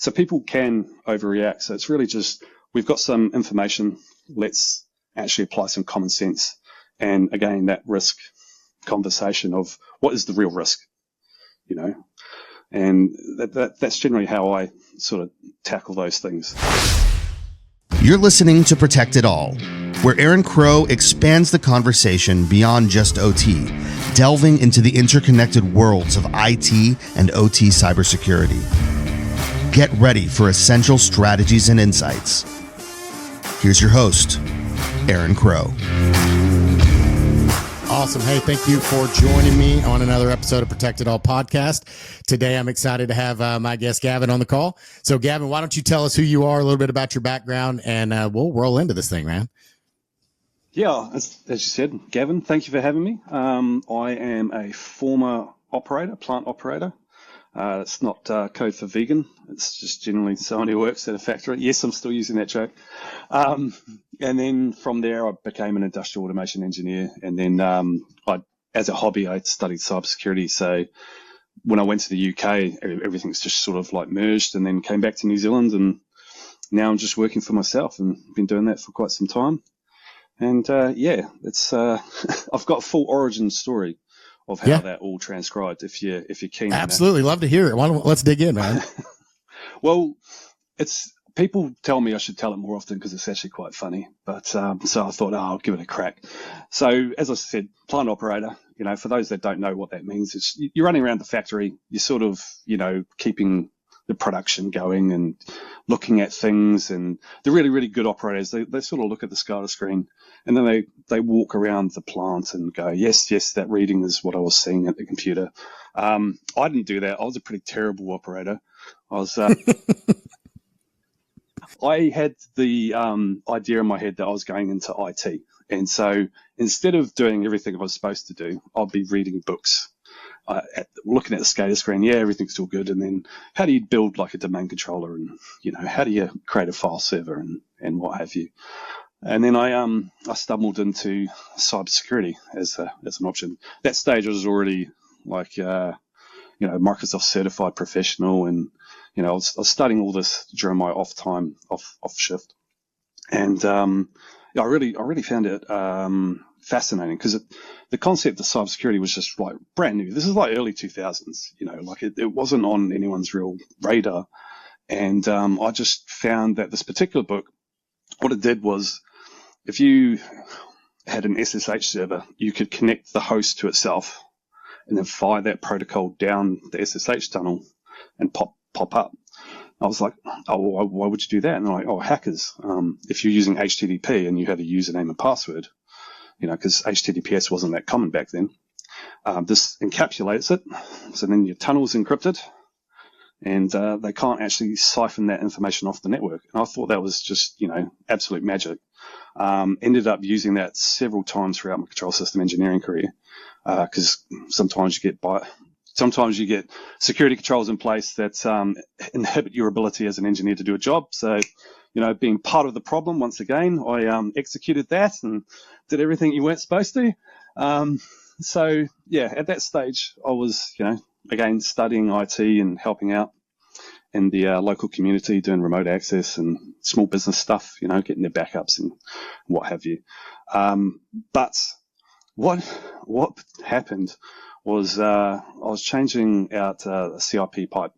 So people can overreact. So it's really just, we've got some information. Let's actually apply some common sense. And again, that risk conversation of what is the real risk, and that's generally how I sort of tackle those things. You're listening to Protect It All, where Aaron Crow expands the conversation beyond just OT, delving into the interconnected worlds of IT and OT cybersecurity. Get ready for essential strategies and insights. Here's your host, Aaron Crow. Awesome. Hey, thank you for joining me on another episode of Protect It All podcast. Today, I'm excited to have my guest, Gavin, on the call. So, Gavin, why don't you tell us who you are, a little bit about your background, and we'll roll into this thing, man. Yeah, as you said, Gavin, thank you for having me. I am a former operator, plant operator. It's not code for vegan. It's just generally someone who works at a factory. Yes, I'm still using that joke. And then from there, I became an industrial automation engineer. And then as a hobby, I studied cybersecurity. So when I went to the UK, everything's just sort of like merged, and then came back to New Zealand. And now I'm just working for myself and been doing that for quite some time. And it's I've got a full origin story of how that all transcribed, if you're keen. Absolutely. Love to hear it. Let's dig in, man. Well, people tell me I should tell it more often because it's actually quite funny. But so I thought, I'll give it a crack. So as I said, plant operator, for those that don't know what that means, it's you're running around the factory, you're sort of, keeping the production going and looking at things. And the really, really good operators, they sort of look at the SCADA screen and then they walk around the plant and go, yes, that reading is what I was seeing at the computer. I didn't do that. I was a pretty terrible operator. I had the idea in my head that I was going into IT. And so instead of doing everything I was supposed to do, I'd be reading books. Looking at the SCADA screen, everything's still good. And then how do you build like a domain controller, and how do you create a file server and what have you? And then I stumbled into cybersecurity as an option. That stage I was already like Microsoft certified professional, and I was studying all this during my off time, off shift, and I really found it fascinating because the concept of cybersecurity was just like brand new. This is like early 2000s, like it wasn't on anyone's real radar. And I just found that this particular book, what it did was, if you had an SSH server, you could connect the host to itself and then fire that protocol down the SSH tunnel and pop up. I was like, why would you do that? And they're like, hackers. If you're using HTTP and you had a username and password, because HTTPS wasn't that common back then. This encapsulates it, so then your tunnel's encrypted, and they can't actually siphon that information off the network. And I thought that was just, absolute magic. Ended up using that several times throughout my control system engineering career, because sometimes you get security controls in place that inhibit your ability as an engineer to do a job. So, being part of the problem, once again, I executed that and did everything you weren't supposed to. So, at that stage, I was, again, studying IT and helping out in the local community, doing remote access and small business stuff, getting their backups and what have you. But what happened was I was changing out a CIP pipe,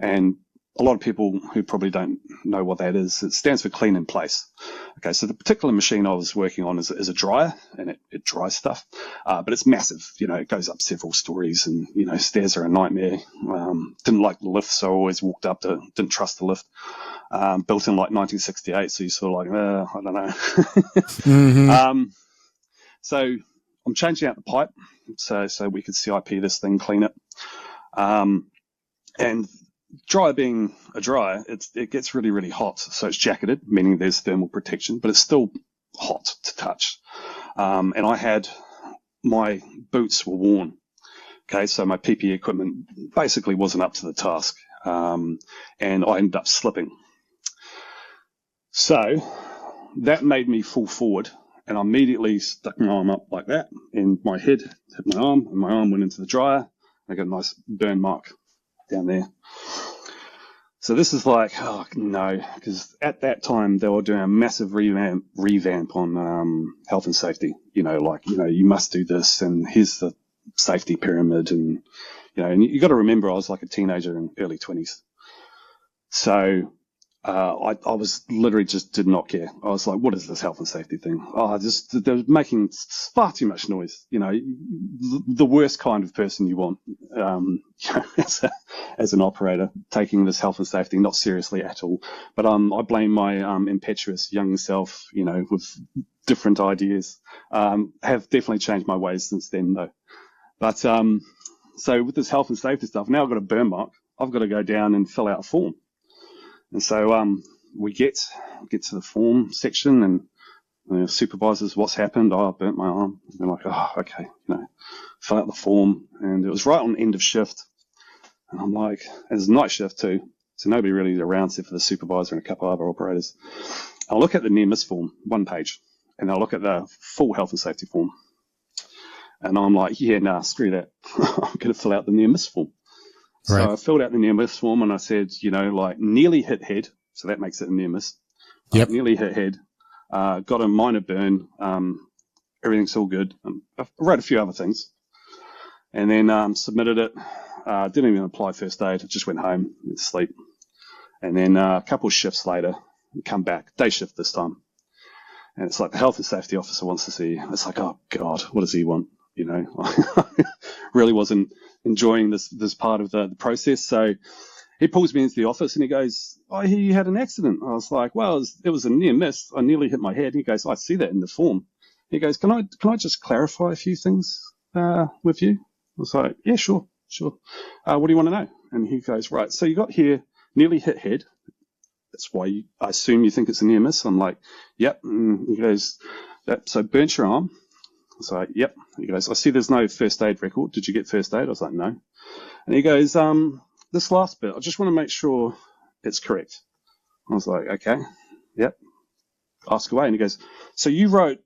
and a lot of people who probably don't know what that is, it stands for clean in place. Okay, so the particular machine I was working on is a dryer, and it dries stuff, but it's massive. It goes up several stories, and stairs are a nightmare. Didn't like the lift, so I always walked up didn't trust the lift. Built in like 1968, so you're sort of like, I don't know. Mm-hmm. So I'm changing out the pipe so we could CIP this thing, clean it. And dryer being a dryer, it gets really, really hot. So it's jacketed, meaning there's thermal protection, but it's still hot to touch. And I had, my boots were worn. Okay, so my PPE equipment basically wasn't up to the task. And I ended up slipping. So that made me fall forward, and I immediately stuck my arm up like that, and my head hit my arm, and my arm went into the dryer. I got a nice burn mark down there. So this is like, oh no, because at that time they were doing a massive revamp on health and safety. You must do this, and here's the safety pyramid, and and you got to remember I was like a teenager in early 20s, so I was literally just did not care. I was like, what is this health and safety thing? They're making far too much noise. The worst kind of person you want, as an operator, taking this health and safety not seriously at all. But I blame my impetuous young self, with different ideas. Have definitely changed my ways since then, though. But so with this health and safety stuff, now I've got a burn mark. I've got to go down and fill out a form. And so we get to the form section, and the supervisors, what's happened? Oh, I burnt my arm. And they're like, oh, okay, fill out the form. And it was right on end of shift. And I'm like, it's night shift too, so nobody really around except for the supervisor and a couple of other operators. I'll look at the near miss form, 1 page, and I'll look at the full health and safety form. And I'm like, yeah, nah, screw that. I'm going to fill out the near miss form. So I filled out the near miss form, and I said, nearly hit head. So that makes it a near miss. Yep. Nearly hit head. Got a minor burn. Everything's all good. I wrote a few other things, and then submitted it. Didn't even apply first aid. I just went home, went to sleep. And then a couple of shifts later, come back, day shift this time. And it's like the health and safety officer wants to see you. It's like, oh God, what does he want? I really wasn't enjoying this part of the process. So he pulls me into the office and he goes, oh, I hear you had an accident. I was like, well, it was a near miss. I nearly hit my head. And he goes, I see that in the form. He goes, can I just clarify a few things with you? I was like, yeah, sure. What do you want to know? And he goes, right, so you got here, nearly hit head. That's why I assume you think it's a near miss. I'm like, yep. And he goes, so burnt your arm. I was like, yep. He goes, I see there's no first aid record. Did you get first aid? I was like, no. And he goes, this last bit, I just want to make sure it's correct. I was like, okay, yep. Ask away. And he goes, so you wrote,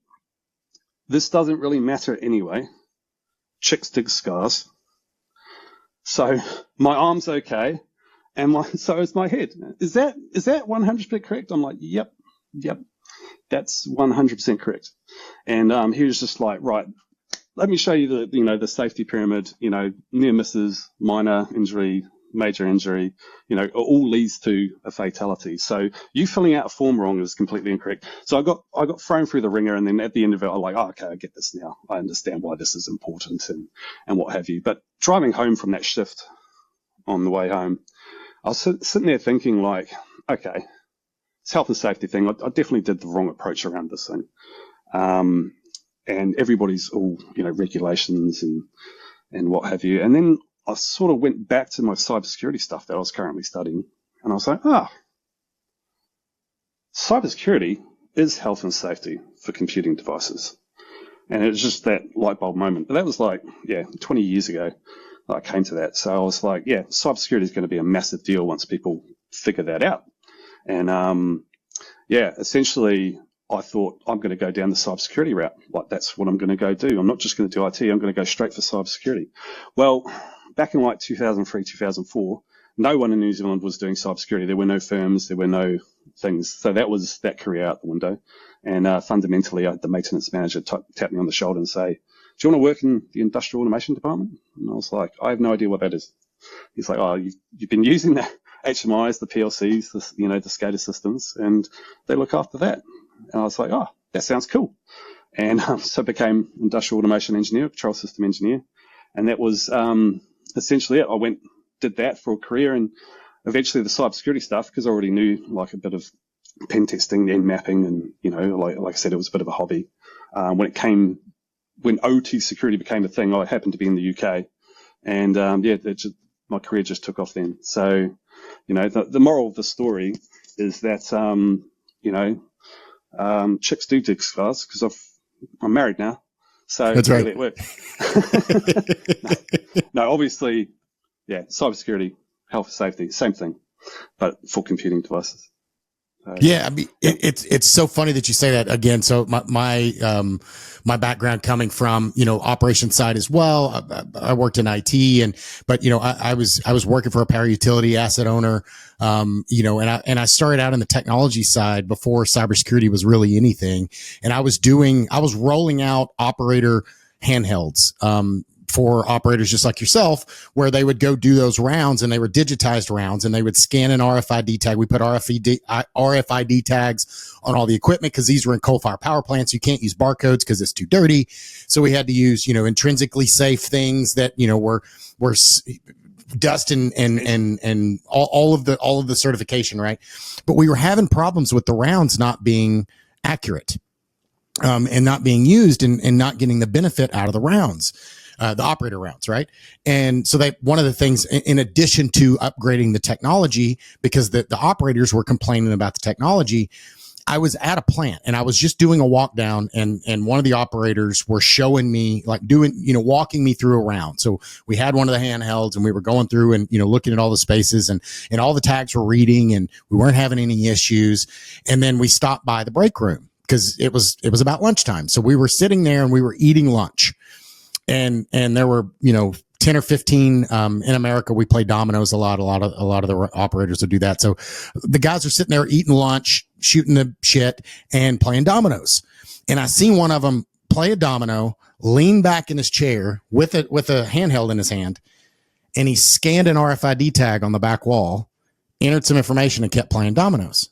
this doesn't really matter anyway. Chicks dig scars. So my arm's okay, and so is my head. Is that 100% correct? I'm like, yep, that's 100% correct. And he was just like, right, let me show you the safety pyramid. Near misses, minor injury, major injury. All leads to a fatality. So you filling out a form wrong is completely incorrect. So I got thrown through the ringer, and then at the end of it, I'm like, oh, okay, I get this now. I understand why this is important and what have you. But driving home from that shift, on the way home, I was sitting there thinking like, okay, this health and safety thing, I definitely did the wrong approach around this thing. And everybody's all, regulations and what have you. And then I sort of went back to my cybersecurity stuff that I was currently studying. And I was like, cybersecurity is health and safety for computing devices. And it was just that light bulb moment. But that was 20 years ago. I came to that. So I was like, yeah, cybersecurity is going to be a massive deal once people figure that out. And essentially I thought I'm going to go down the cybersecurity route. Like that's what I'm going to go do. I'm not just going to do IT. I'm going to go straight for cybersecurity. Well, back in 2003, 2004, no one in New Zealand was doing cybersecurity. There were no firms. There were no things. So that was that career out the window. And fundamentally, the maintenance manager tapped me on the shoulder and say, do you want to work in the industrial automation department? And I was like, I have no idea what that is. He's like, oh, you've been using the HMIs, the PLCs, the SCADA systems, and they look after that. And I was like, oh, that sounds cool. And so I became industrial automation engineer, control system engineer. And that was essentially it. I did that for a career, and eventually the cybersecurity stuff, because I already knew like a bit of pen testing and mapping, and like I said, it was a bit of a hobby. When OT security became a thing, I happened to be in the UK, and my career just took off then. So, the moral of the story is that chicks do dig scars, because I'm married now, so that's right. It worked. No, obviously, yeah, cybersecurity, health and safety, same thing, but for computing devices. Yeah, I mean, it's so funny that you say that again. So my background coming from, operation side as well. I worked in IT but I was working for a power utility asset owner, and I started out in the technology side before cybersecurity was really anything. And I was rolling out operator handhelds, for operators just like yourself, where they would go do those rounds, and they were digitized rounds, and they would scan an RFID tag. We put RFID tags on all the equipment because these were in coal-fired power plants. You can't use barcodes because it's too dirty. So we had to use, intrinsically safe things that, were dust and all of the certification, right? But we were having problems with the rounds not being accurate, and not being used, and not getting the benefit out of the rounds. The operator rounds, right? And so one of the things, in addition to upgrading the technology, because the operators were complaining about the technology, I was at a plant and I was just doing a walk down, and one of the operators were showing me, like walking me through a round. So we had one of the handhelds, and we were going through and, looking at all the spaces, and all the tags were reading, and we weren't having any issues. And then we stopped by the break room because it was about lunchtime. So we were sitting there and we were eating lunch. And there were, 10 or 15, in America, we play dominoes a lot. A lot of the operators would do that. So the guys are sitting there eating lunch, shooting the shit, and playing dominoes. And I seen one of them play a domino, lean back in his chair with a handheld in his hand. And he scanned an RFID tag on the back wall, entered some information, and kept playing dominoes.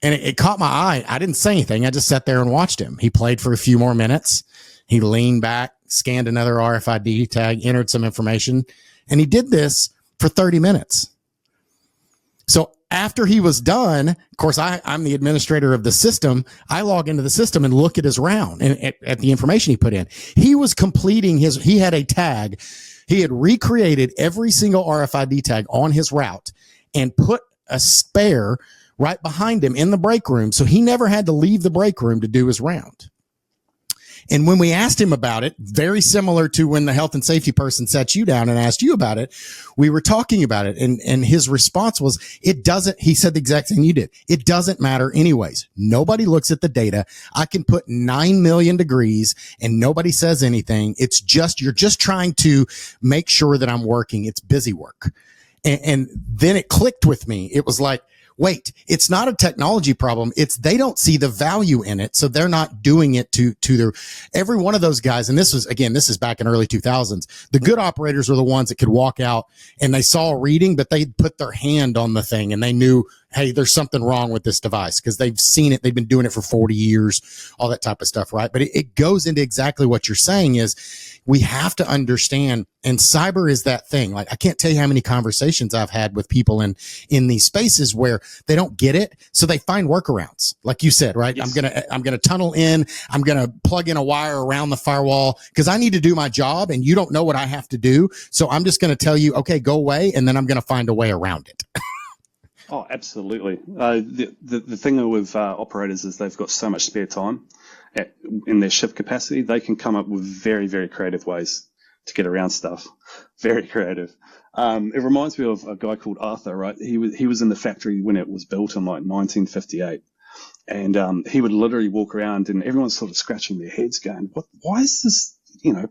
And it caught my eye. I didn't say anything. I just sat there and watched him. He played for a few more minutes. He leaned back, scanned another RFID tag, entered some information, and he did this for 30 minutes. So after he was done, of course, I'm the administrator of the system. I log into the system and look at his round and at the information he put in. He was completing he had a tag. He had recreated every single RFID tag on his route and put a spare right behind him in the break room. So he never had to leave the break room to do his round. And when we asked him about it, very similar to when the health and safety person sat you down and asked you about it, we were talking about it. And his response was, he said the exact thing you did. It doesn't matter anyways. Nobody looks at the data. I can put 9 million degrees and nobody says anything. You're just trying to make sure that I'm working. It's busy work. And then it clicked with me. It was like, wait, it's not a technology problem. It's they don't see the value in it. So they're not doing it to every one of those guys. And this is back in early 2000s. The good operators were the ones that could walk out and they saw a reading, but they'd put their hand on the thing and they knew, hey, there's something wrong with this device because they've seen it. They've been doing it for 40 years, all that type of stuff. Right. But it goes into exactly what you're saying is we have to understand, and cyber is that thing. Like, I can't tell you how many conversations I've had with people in these spaces where they don't get it. So they find workarounds. Like you said, right? Yes. I'm going to tunnel in. I'm going to plug in a wire around the firewall because I need to do my job and you don't know what I have to do. So I'm just going to tell you, okay, go away. And then I'm going to find a way around it. Oh, absolutely. The thing with operators is they've got so much spare time in their shift capacity. They can come up with very, very creative ways to get around stuff. Very creative. It reminds me of a guy called Arthur, right? He was in the factory when it was built in like 1958. And he would literally walk around and everyone's sort of scratching their heads going, why is this,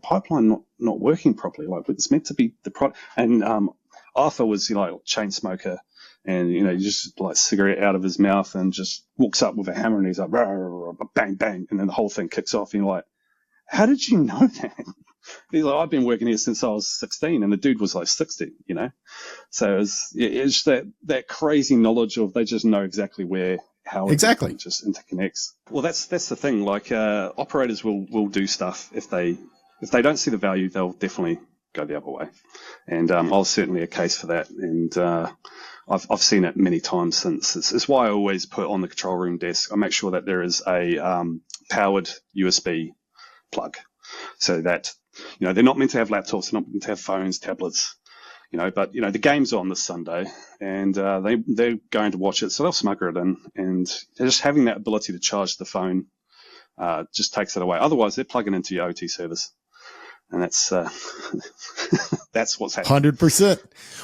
pipeline not working properly? Like, it's meant to be the product. And Arthur was, like a chain smoker. And, he just like cigarette out of his mouth and just walks up with a hammer and he's like, bang, bang. And then the whole thing kicks off. And you're like, how did you know that? He's like, I've been working here since I was 16 and the dude was like 60, So it's that crazy knowledge of they just know exactly how exactly it just interconnects. Well, that's the thing. Like, operators will do stuff if they don't see the value, they'll definitely go the other way. And I was certainly a case for that. And I've seen it many times since. It's why I always put on the control room desk, I make sure that there is a powered USB plug so that, they're not meant to have laptops, they're not meant to have phones, tablets, but, the game's on this Sunday and they're going to watch it, so they'll smuggle it in. And just having that ability to charge the phone just takes it away. Otherwise, they're plugging into your OT service. And that's That's what's happening. 100%.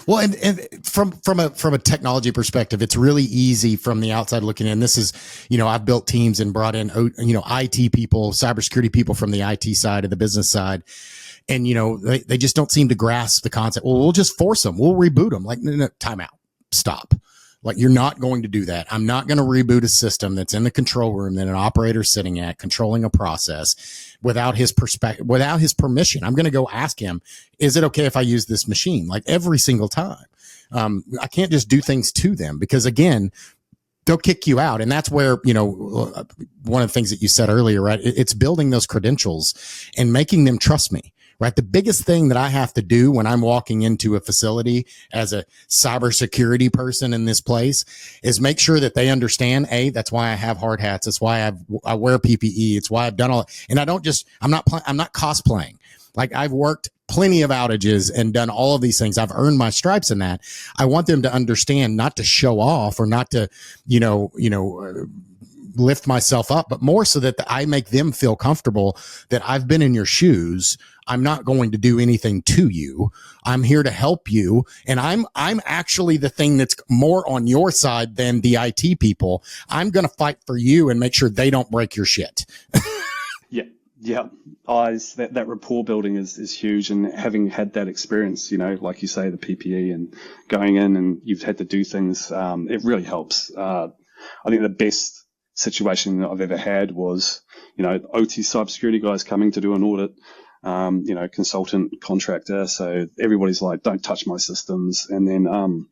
Well, and from a technology perspective, it's really easy from the outside looking in. This is, I've built teams and brought in, IT people, cybersecurity people from the IT side of the business side. And, they just don't seem to grasp the concept. Well, we'll just force them. We'll reboot them. Like, no, time out. Stop. Like, you're not going to do that. I'm not going to reboot a system that's in the control room that an operator's sitting at, controlling a process without his permission. I'm going to go ask him, is it okay if I use this machine? Like, every single time. I can't just do things to them, because again, they'll kick you out. And that's where, one of the things that you said earlier, right? It's building those credentials and making them trust me. Right. The biggest thing that I have to do when I'm walking into a facility as a cybersecurity person in this place is make sure that they understand, that's why I have hard hats. That's why I wear PPE. It's why I've done all. And I'm not cosplaying. Like, I've worked plenty of outages and done all of these things. I've earned my stripes in that. I want them to understand, not to show off or not to, lift myself up, but more so that I make them feel comfortable that I've been in your shoes. I'm not going to do anything to you. I'm here to help you. And I'm actually the thing that's more on your side than the IT people. I'm going to fight for you and make sure they don't break your shit. Yeah. That rapport building is huge. And having had that experience, like you say, the PPE and going in and you've had to do things, it really helps. I think the best situation that I've ever had was, OT cybersecurity guys coming to do an audit, consultant, contractor. So everybody's like, don't touch my systems. And then,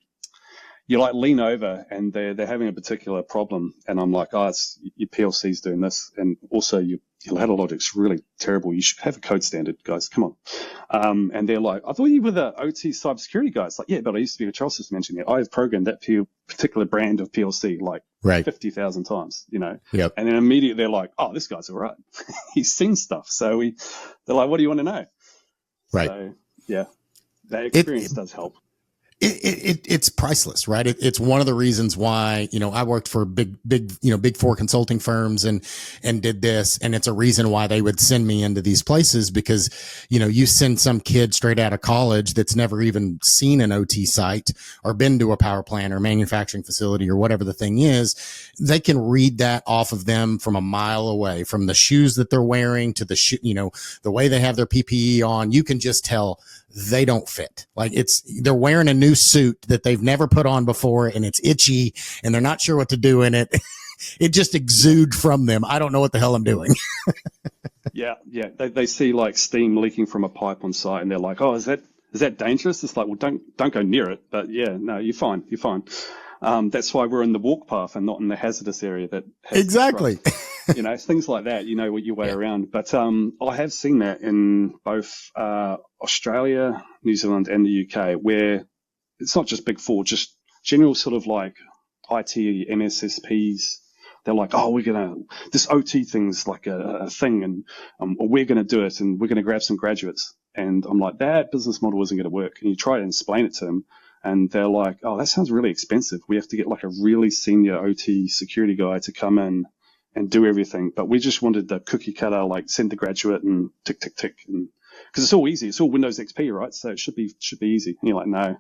you like lean over and they're having a particular problem. And I'm like, it's your PLC's doing this. And also your ladder logic's really terrible. You should have a code standard, guys. Come on. And they're like, I thought you were the OT cybersecurity guys. Like, yeah, but I used to be a control system engineer. I've programmed that particular brand of PLC like 50,000 times, Yep. And then immediately they're like, oh, this guy's all right. He's seen stuff. So they're like, what do you want to know? Right. So, yeah, that experience does help. It's priceless, right? It's one of the reasons why, I worked for big four consulting firms and did this. And it's a reason why they would send me into these places, because, you send some kid straight out of college that's never even seen an OT site or been to a power plant or manufacturing facility or whatever the thing is. They can read that off of them from a mile away, from the shoes that they're wearing to the way they have their PPE on. You can just tell they don't fit. Like, they're wearing a new suit that they've never put on before and it's itchy and they're not sure what to do in it. It just exudes from them. I don't know what the hell I'm doing. Yeah. They see like steam leaking from a pipe on site and they're like, oh, is that dangerous? It's like, well, don't go near it. But yeah, no, you're fine. That's why we're in the walk path and not in the hazardous area that has exactly. Things like that, what your way around. But I have seen that in both Australia, New Zealand, and the UK, where it's not just big four, just general sort of like IT MSSPs. They're like, oh, this OT thing's like a thing, and we're going to do it, and we're going to grab some graduates. And I'm like, that business model isn't going to work. And you try to explain it to them, and they're like, oh, that sounds really expensive. We have to get like a really senior OT security guy to come in and do everything. But we just wanted the cookie cutter, like send the graduate and tick, tick, tick. And because it's all easy. It's all Windows XP, right? So it should be easy. And you're like, no,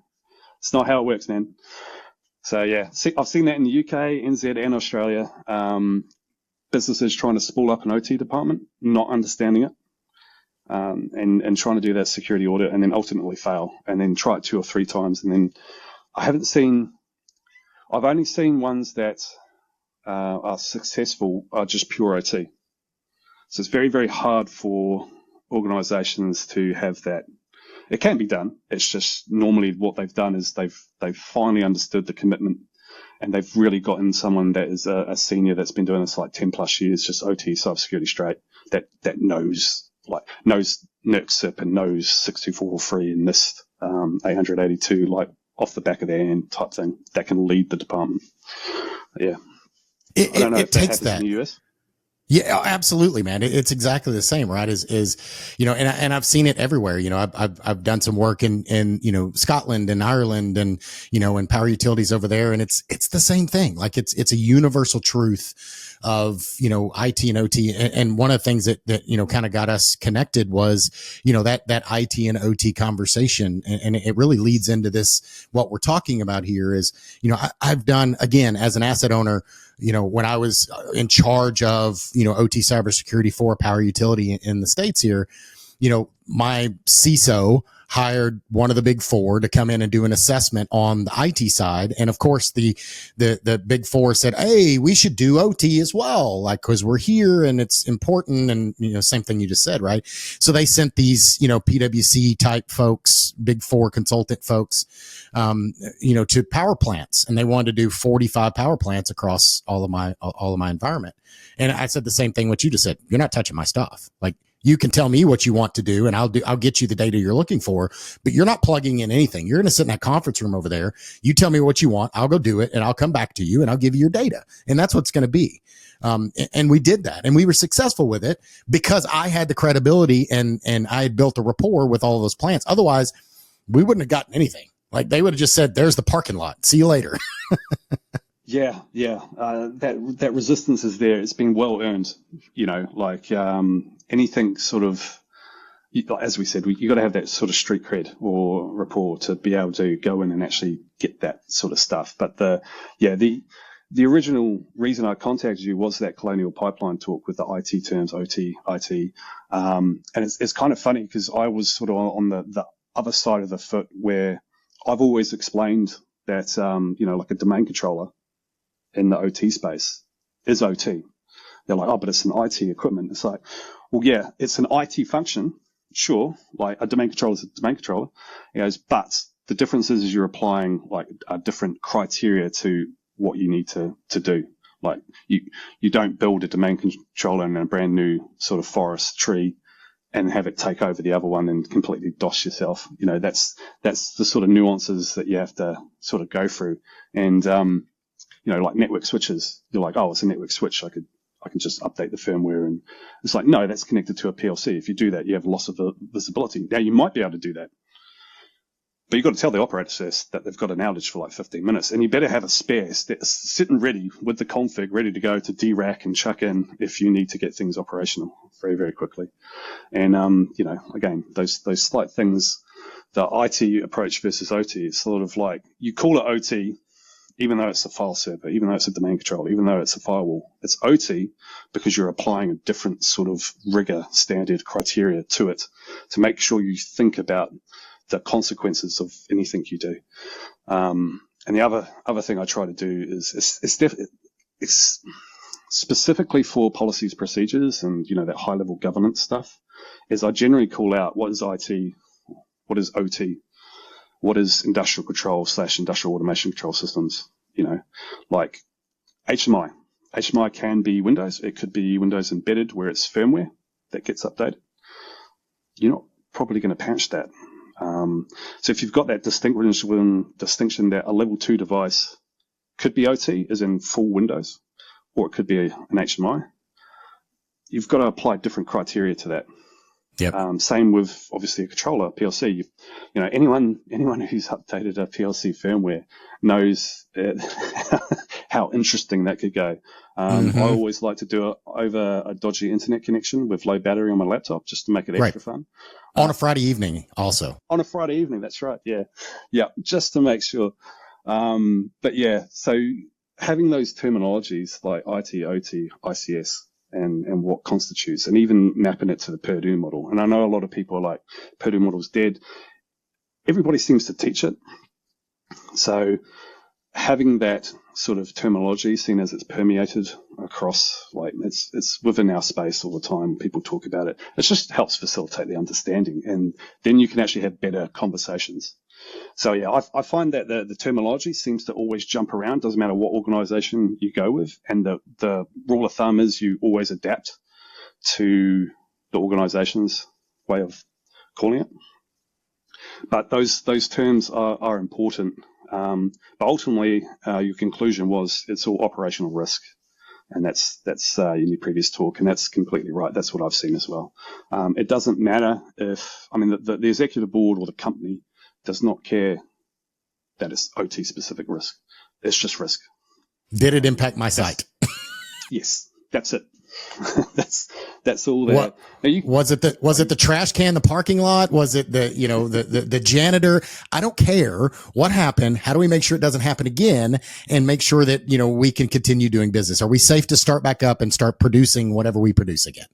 it's not how it works, man. So yeah, I've seen that in the UK, NZ, and Australia. Businesses trying to spool up an OT department, not understanding it, and trying to do that security audit, and then ultimately fail, and then try it 2 or 3 times, and then I've only seen ones that are successful are just pure OT. So it's very, very hard for organizations to have that. It can be done. It's just normally what they've done is they've finally understood the commitment, and they've really gotten someone that is a senior that's been doing this like 10 plus years, just OT cybersecurity straight, that knows NERC SIP and knows 62443 and NIST 882 like off the back of their hand type thing, that can lead the department. Yeah. It takes that. In the US. Yeah, absolutely, man. It's exactly the same, right? And I've seen it everywhere. I've done some work in Scotland and Ireland and, in power utilities over there. And it's the same thing. Like it's a universal truth of, IT and OT. And one of the things that kind of got us connected was, that IT and OT conversation. And it really leads into this, what we're talking about here is, I've done, again, as an asset owner, when I was in charge of, OT cybersecurity for a power utility in the States here, my CISO hired one of the big four to come in and do an assessment on the IT side. And of course, the big four said, hey, we should do OT as well, like, cause we're here and it's important. And, same thing you just said, right? So they sent these, PwC type folks, big four consultant folks, to power plants, and they wanted to do 45 power plants across all of my environment. And I said the same thing what you just said. You're not touching my stuff. Like, you can tell me what you want to do and I'll get you the data you're looking for, but you're not plugging in anything. You're going to sit in that conference room over there. You tell me what you want. I'll go do it and I'll come back to you and I'll give you your data. And that's what's going to be. And we did that and we were successful with it because I had the credibility and I had built a rapport with all of those plants. Otherwise we wouldn't have gotten anything. Like, they would have just said, there's the parking lot. See you later. Yeah. That resistance is there. It's been well earned, anything sort of, as we said, you got to have that sort of street cred or rapport to be able to go in and actually get that sort of stuff. But the original reason I contacted you was that Colonial Pipeline talk with the IT terms, OT, IT. And it's kind of funny because I was sort of on the other side of the foot where I've always explained that, like a domain controller in the OT space is OT. They're like, oh, but it's an IT equipment. It's like, well, yeah, it's an IT function. Sure. Like, a domain controller is a domain controller. He goes, but the difference is you're applying like a different criteria to what you need to do. Like, you don't build a domain controller in a brand new sort of forest tree and have it take over the other one and completely DOS yourself. That's the sort of nuances that you have to sort of go through. And, like network switches, you're like, oh, it's a network switch. I can just update the firmware. And it's like, no, that's connected to a PLC. If you do that, you have loss of visibility. Now, you might be able to do that, but you've got to tell the operator that they've got an outage for like 15 minutes. And you better have a spare sitting ready with the config ready to go to DRAC and chuck in if you need to get things operational very, very quickly. And, again, those slight things, the IT approach versus OT, it's sort of like, you call it OT, even though it's a file server, even though it's a domain controller, even though it's a firewall. It's OT because you're applying a different sort of rigor, standard criteria to it to make sure you think about the consequences of anything you do. And the other thing I try to do is it's specifically for policies, procedures, and that high level governance stuff, is I generally call out what is IT, what is OT, what is industrial control / industrial automation control systems. Like HMI. HMI can be Windows. It could be Windows embedded where it's firmware that gets updated. You're not probably going to patch that. So if you've got that distinction that a level 2 device could be OT, as in full Windows, or it could be an HMI, you've got to apply different criteria to that. Yep. Same with obviously a controller, PLC. Anyone who's updated a PLC firmware knows how interesting that could go. I always like to do it over a dodgy internet connection with low battery on my laptop just to make it extra fun. On a Friday evening also. On a Friday evening, that's right. Yeah, just to make sure. But yeah, so having those terminologies like IT, OT, ICS, and what constitutes, and even mapping it to the Purdue model. And I know a lot of people are like, Purdue model's dead. Everybody seems to teach it. So having that sort of terminology, seen as it's permeated across, like it's within our space all the time. People talk about it. It just helps facilitate the understanding, and then you can actually have better conversations. So yeah, I find that the terminology seems to always jump around. Doesn't matter what organization you go with, and the rule of thumb is you always adapt to the organization's way of calling it. But those terms are important. But ultimately, your conclusion was it's all operational risk. And that's in your previous talk, and that's completely right. That's what I've seen as well. It doesn't matter if, the executive board or the company does not care that it's OT specific risk. It's just risk. Did it impact my site? Yes, that's it. that's all there. Was it the trash can, the parking lot? Was it the janitor? I don't care what happened. How do we make sure it doesn't happen again and make sure that, we can continue doing business? Are we safe to start back up and start producing whatever we produce again?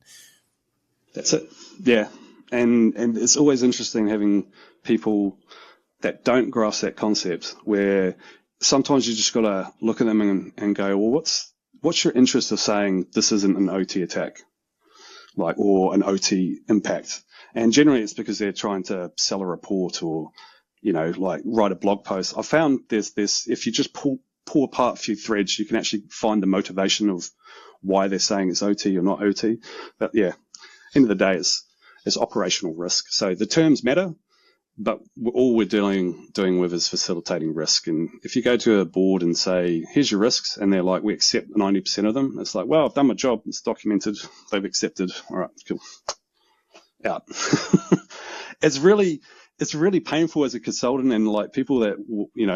That's it. Yeah. And it's always interesting having people that don't grasp that concept, where sometimes you just got to look at them and go, well, what's your interest of saying this isn't an OT attack, or an OT impact? And generally it's because they're trying to sell a report or, write a blog post. I found there's this, if you just pull apart a few threads, you can actually find the motivation of why they're saying it's OT or not OT. But yeah, end of the day, it's operational risk. So the terms matter, but all we're doing with is facilitating risk. And if you go to a board and say, here's your risks, and they're like, we accept 90% of them, it's like, well, I've done my job. It's documented. They've accepted. All right, cool. Out. It's really painful as a consultant, and people that,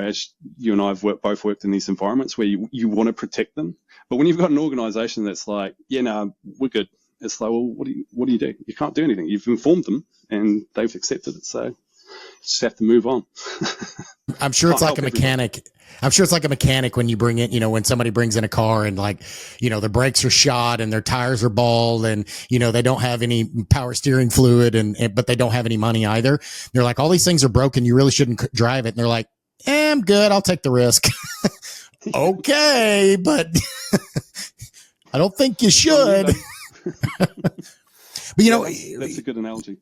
as you and I have both worked in these environments where you want to protect them. But when you've got an organization that's like, yeah, no, we're good. It's like, well, what do you do? You can't do anything. You've informed them and they've accepted it. So just have to move on. I'm sure it's like a mechanic. Everybody. I'm sure it's like a mechanic when you bring it, when somebody brings in a car and the brakes are shot and their tires are bald and, they don't have any power steering fluid but they don't have any money either. They're like, all these things are broken. You really shouldn't drive it. And they're like, I'm good. I'll take the risk. Okay. But I don't think you should. But that's a good analogy.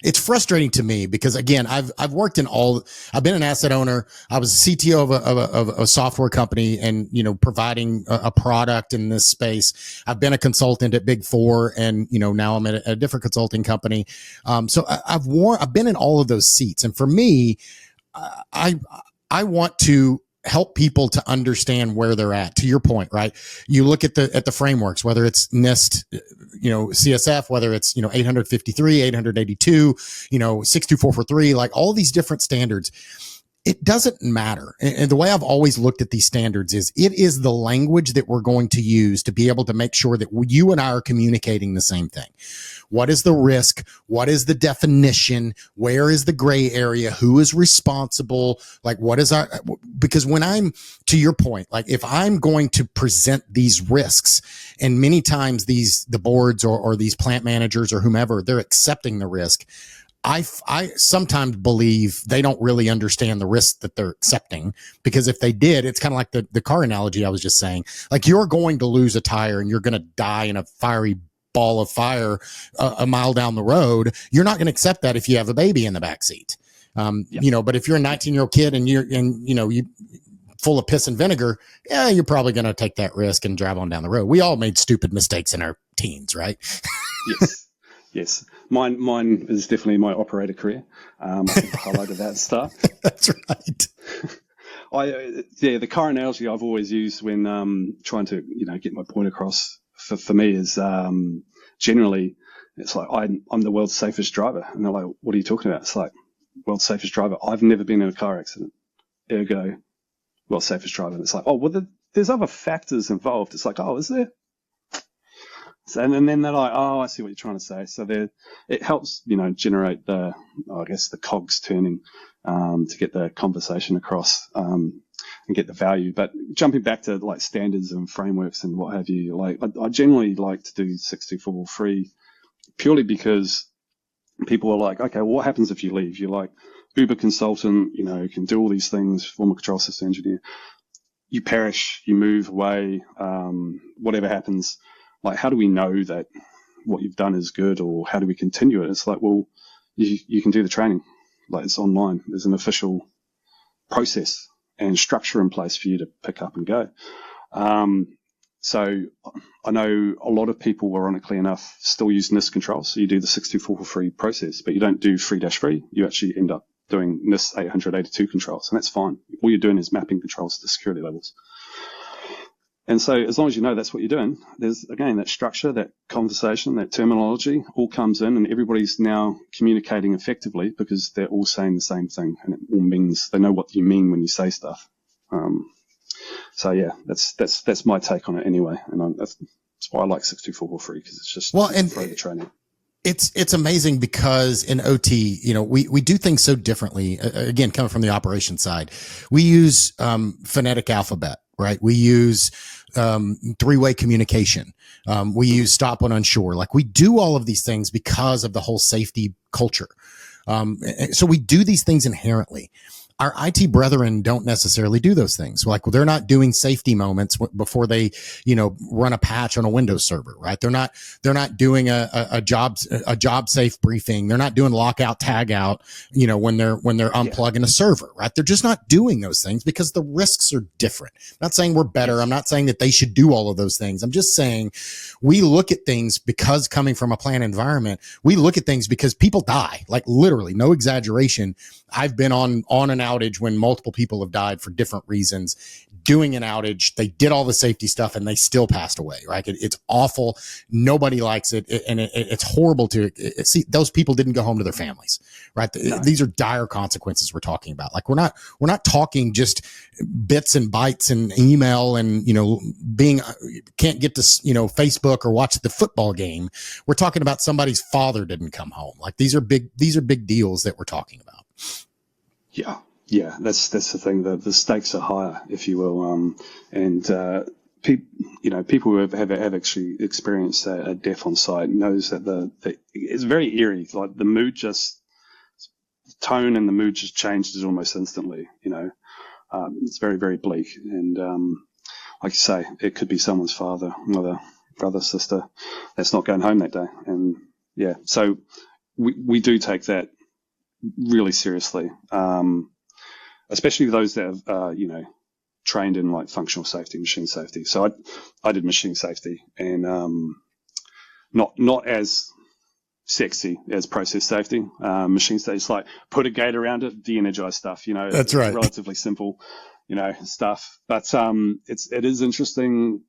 It's frustrating to me because, again, I've worked I've been an asset owner. I was a CTO of a software company and, providing a product in this space. I've been a consultant at Big Four and, now I'm at a different consulting company. So I've been in all of those seats. And for me, I want to help people to understand where they're at. To your point, right? You look at the frameworks, whether it's NIST, CSF, whether it's, 853, 882, 62443, all these different standards. It doesn't matter. And the way I've always looked at these standards is it is the language that we're going to use to be able to make sure that you and I are communicating the same thing. What is the risk? What is the definition? Where is the gray area? Who is responsible? Because when I'm, to your point, if I'm going to present these risks, and many times the boards or these plant managers or whomever, they're accepting the risk. I sometimes believe they don't really understand the risk that they're accepting, because if they did, it's kind of like the car analogy I was just saying. You're going to lose a tire and you're going to die in a fiery ball of fire a mile down the road. You're not going to accept that if you have a baby in the back seat. But if you're a 19-year-old kid and you full of piss and vinegar, you're probably going to take that risk and drive on down the road. We all made stupid mistakes in our teens, right? Yes. Yes. Mine is definitely my operator career. I think I highlighted that at the start. That's right. The car analogy I've always used when trying to get my point across for me is generally it's like I'm the world's safest driver, and they're like, what are you talking about? It's like, world's safest driver. I've never been in a car accident. Ergo, world's safest driver. And it's like, oh well, there's other factors involved. It's like, oh, is there? And then they're like, oh, I see what you're trying to say. So it helps, generate the cogs turning to get the conversation across and get the value. But jumping back to standards and frameworks and what have you, I generally like to do 6243 purely because people are like, okay, well, what happens if you leave? You're like Uber consultant, you can do all these things, former control system engineer. You perish, you move away, whatever happens. How do we know that what you've done is good, or how do we continue it? It's like, well, you can do the training. It's online. There's an official process and structure in place for you to pick up and go. So I know a lot of people, ironically enough, still use NIST controls. So you do the 62443 process, but you don't do 3-3. You actually end up doing NIST 882 controls, and that's fine. All you're doing is mapping controls to security levels. And so as long as you know that's what you're doing, there's, again, that structure, that conversation, that terminology all comes in, and everybody's now communicating effectively because they're all saying the same thing, and it all means they know what you mean when you say stuff. So yeah, that's my take on it anyway, and that's why I like 62443, because it's just the training. It's amazing because in OT, we do things so differently. Again, coming from the operations side, we use phonetic alphabet, right? We use three-way communication. We use stop when unsure. Like, we do all of these things because of the whole safety culture. So we do these things inherently. Our IT brethren don't necessarily do those things. Like, they're not doing safety moments before they, run a patch on a Windows server, right? They're not doing a job safe briefing. They're not doing lockout tag out, when they're unplugging a server, right? They're just not doing those things because the risks are different. I'm not saying we're better. I'm not saying that they should do all of those things. I'm just saying we look at things because, coming from a plant environment, we look at things because people die, like, literally, no exaggeration. I've been on an outage when multiple people have died for different reasons. Doing an outage, they did all the safety stuff and they still passed away, right? It's awful. Nobody likes it. It's horrible to see. Those people didn't go home to their families, right? No. These are dire consequences we're talking about. Like, we're not talking just bits and bytes and email and, can't get to, Facebook or watch the football game. We're talking about somebody's father didn't come home. Like, these are big deals that we're talking about. Yeah, that's the thing. The stakes are higher, if you will, people who have actually experienced a death on site knows that it's very eerie. Like, the tone and the mood just changes almost instantly. It's very, very bleak, and like you say, it could be someone's father, mother, brother, sister that's not going home that day, and yeah, so we do take that really seriously, especially those that have, trained in, like, functional safety, machine safety. So I did machine safety, and not as sexy as process safety. Machine safety is like, put a gate around it, de-energize stuff. That's right. Relatively simple, stuff. But it is interesting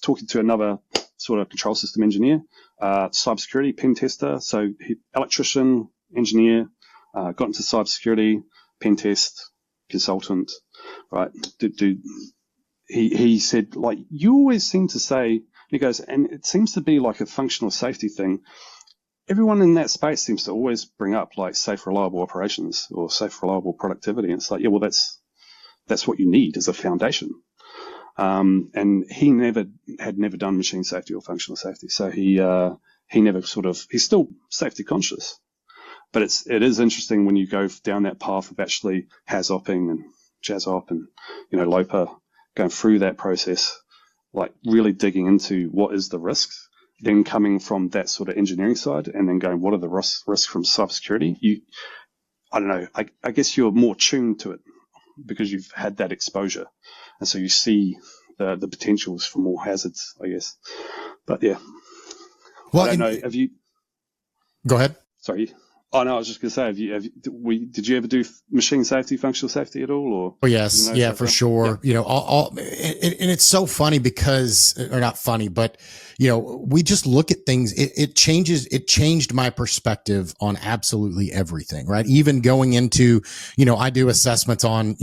talking to another sort of control system engineer, cybersecurity pen tester. So electrician, engineer. Got into cybersecurity, pen test, consultant, right? He said, like, you always seem to say, he goes, and it seems to be like a functional safety thing. Everyone in that space seems to always bring up, like, safe, reliable operations or safe, reliable productivity. And it's like, yeah, well, that's what you need as a foundation. And he had never done machine safety or functional safety. So he never he's still safety conscious. But it is interesting when you go down that path of actually HAZOPing and JAZOP and, LOPA, going through that process, like, really digging into what is the risks, then coming from that sort of engineering side, and then going, what are the risks from cybersecurity? I don't know, I guess you're more tuned to it because you've had that exposure. And so you see the potentials for more hazards, I guess. But yeah. Well, I don't know. Have you? Go ahead. Sorry. Oh no, I was just going to say, did you ever do machine safety, functional safety at all? Or? Oh yes, yeah, for sure. Yeah. And it's so funny because, or not funny, but we just look at things. It changed my perspective on absolutely everything, right? Even going into, I do assessments on,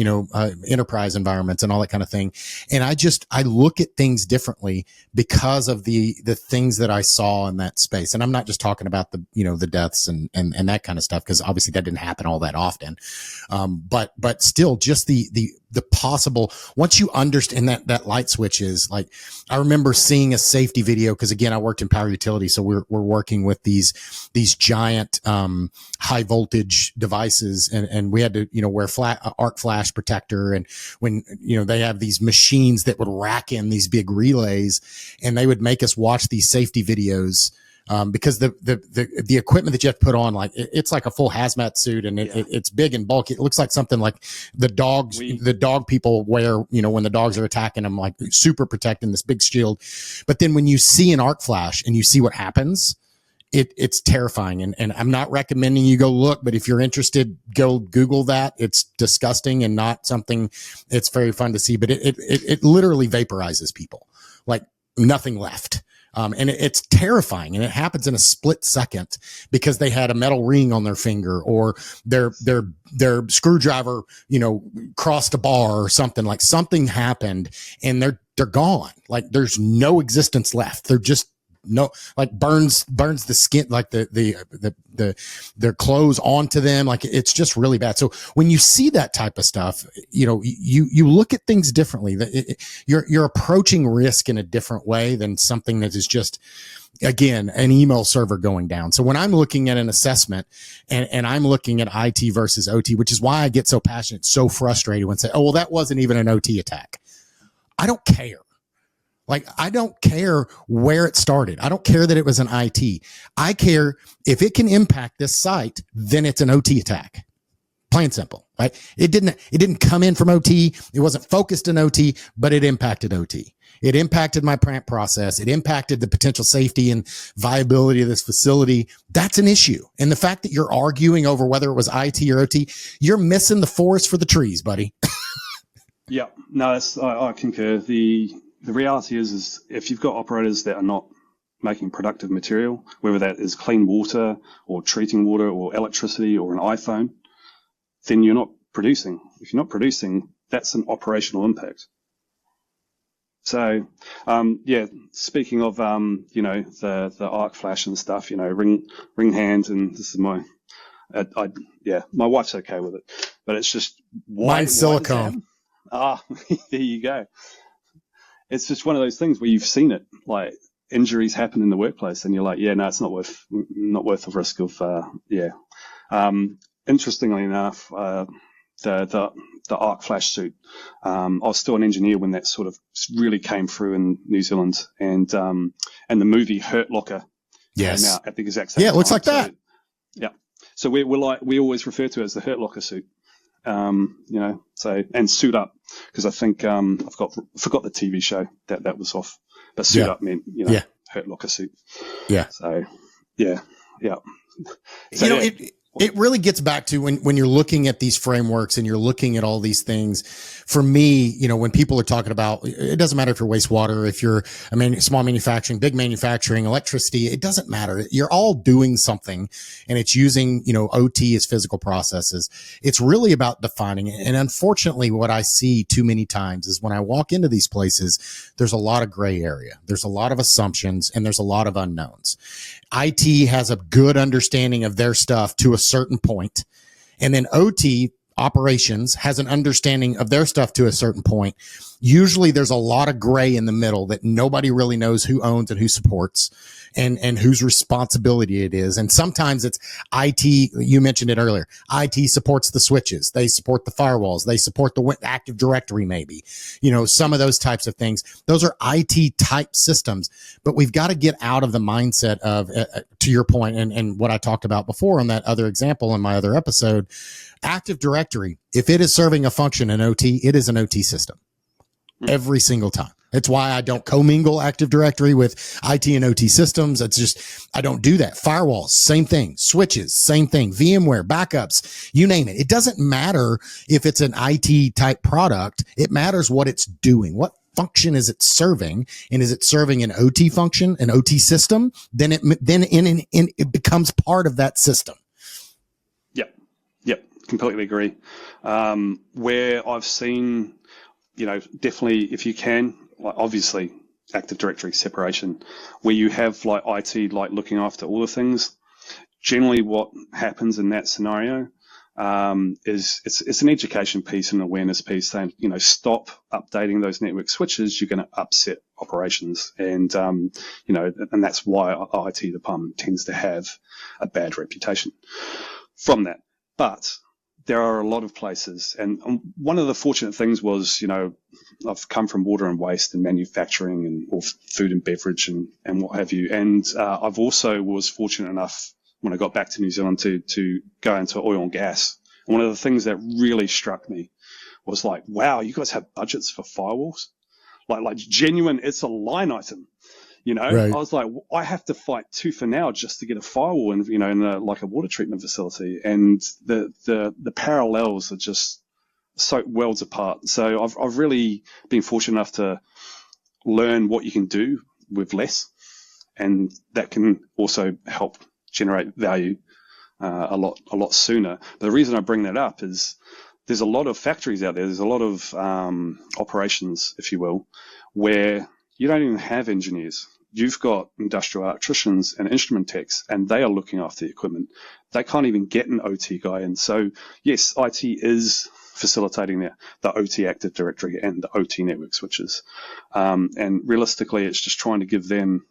enterprise environments and all that kind of thing. And I look at things differently because of the things that I saw in that space. And I'm not just talking about the deaths and that kind of stuff, because obviously that didn't happen all that often. But still, just the possible, once you understand that light switch is, like, I remember seeing a safety video, because again, I worked in power utility. So we're working with these giant, high voltage devices, and we had to, wear arc flash protector. And when, they have these machines that would rack in these big relays, and they would make us watch these safety videos. Because the equipment that you have to put on, like, it's like a full hazmat suit, and it's big and bulky. It looks like something like the dog people wear, when the dogs are attacking them, like super protecting, this big shield. But then when you see an arc flash and you see what happens, it's terrifying. And I'm not recommending you go look, but if you're interested, go Google that. It's disgusting and not something it's very fun to see, but it literally vaporizes people. like nothing left. And it's terrifying, and it happens in a split second because they had a metal ring on their finger, or their screwdriver, crossed a bar or something. Like something happened, and they're gone. Like there's no existence left. They're just burns the skin, like their clothes onto them. Like it's just really bad. So when you see that type of stuff, you look at things differently. You're approaching risk in a different way than something that is just, again, an email server going down. So when I'm looking at an assessment and I'm looking at IT versus OT, which is why I get so passionate, so frustrated when say, oh, well, that wasn't even an OT attack. I don't care. Like, I don't care where it started. I don't care that it was an IT. I care if it can impact this site, then it's an OT attack. Plain and simple, right? It didn't come in from OT. It wasn't focused in OT, but it impacted OT. It impacted my plant process. It impacted the potential safety and viability of this facility. That's an issue. And the fact that you're arguing over whether it was IT or OT, you're missing the forest for the trees, buddy. Yeah, no, I concur. The reality is if you've got operators that are not making productive material, whether that is clean water or treating water or electricity or an iPhone, then you're not producing. If you're not producing, that's an operational impact. So, speaking of, the arc flash and stuff, ring hand, and this is my wife's okay with it, but it's just mine's silicone. There you go. It's just one of those things where you've seen it, like injuries happen in the workplace, and you're like, yeah, no, it's not worth the risk of, Interestingly enough, the arc flash suit, I was still an engineer when that sort of really came through in New Zealand, and the movie Hurt Locker came out at the exact same time. Yeah, it looks like that. So we always refer to it as the Hurt Locker suit. And suit up, because I think forgot the TV show that was off, but suit up meant Hurt Locker suit. Yeah. So yeah. So, it really gets back to when you're looking at these frameworks and you're looking at all these things. For me, when people are talking about, it doesn't matter if you're wastewater, if you're small manufacturing, big manufacturing, electricity, it doesn't matter. You're all doing something, and it's using, OT as physical processes. It's really about defining it. And unfortunately, what I see too many times is when I walk into these places, there's a lot of gray area. There's a lot of assumptions, and there's a lot of unknowns. IT has a good understanding of their stuff to a certain point, and then OT operations has an understanding of their stuff to a certain point. Usually there's a lot of gray in the middle that nobody really knows who owns and who supports and whose responsibility it is. And sometimes it's IT. You mentioned it earlier. IT supports the switches. They support the firewalls. They support the Active Directory, maybe, some of those types of things. Those are IT type systems, but we've got to get out of the mindset of, to your point, and what I talked about before on that other example in my other episode, Active Directory, if it is serving a function in OT, it is an OT system every single time. It's why I don't commingle Active Directory with IT and OT systems. It's just, I don't do that. Firewalls, same thing. Switches, same thing. VMware, backups, you name it. It doesn't matter if it's an IT type product. It matters what it's doing. What function is it serving? And is it serving an OT function, an OT system? Then it becomes part of that system. Yep. Completely agree. Where I've seen, definitely if you can, like obviously Active Directory separation, where you have like IT like looking after all the things. Generally, what happens in that scenario is it's an education piece and awareness piece saying, stop updating those network switches. You're going to upset operations, and and that's why our IT department tends to have a bad reputation from that. But there are a lot of places, and one of the fortunate things was, I've come from water and waste and manufacturing or food and beverage and what have you. And I've also was fortunate enough when I got back to New Zealand to go into oil and gas. And one of the things that really struck me was like, wow, you guys have budgets for firewalls? Like genuine, it's a line item. Right. I was like, I have to fight tooth and nail just to get a firewall in, like a water treatment facility. And the parallels are just so worlds apart. So I've really been fortunate enough to learn what you can do with less, and that can also help generate value a lot sooner. But the reason I bring that up is there's a lot of factories out there. There's a lot of operations, if you will, where you don't even have engineers. You've got industrial electricians and instrument techs, and they are looking after the equipment. They can't even get an OT guy in. So yes, IT is facilitating the OT Active Directory and the OT network switches. And realistically, it's just trying to give them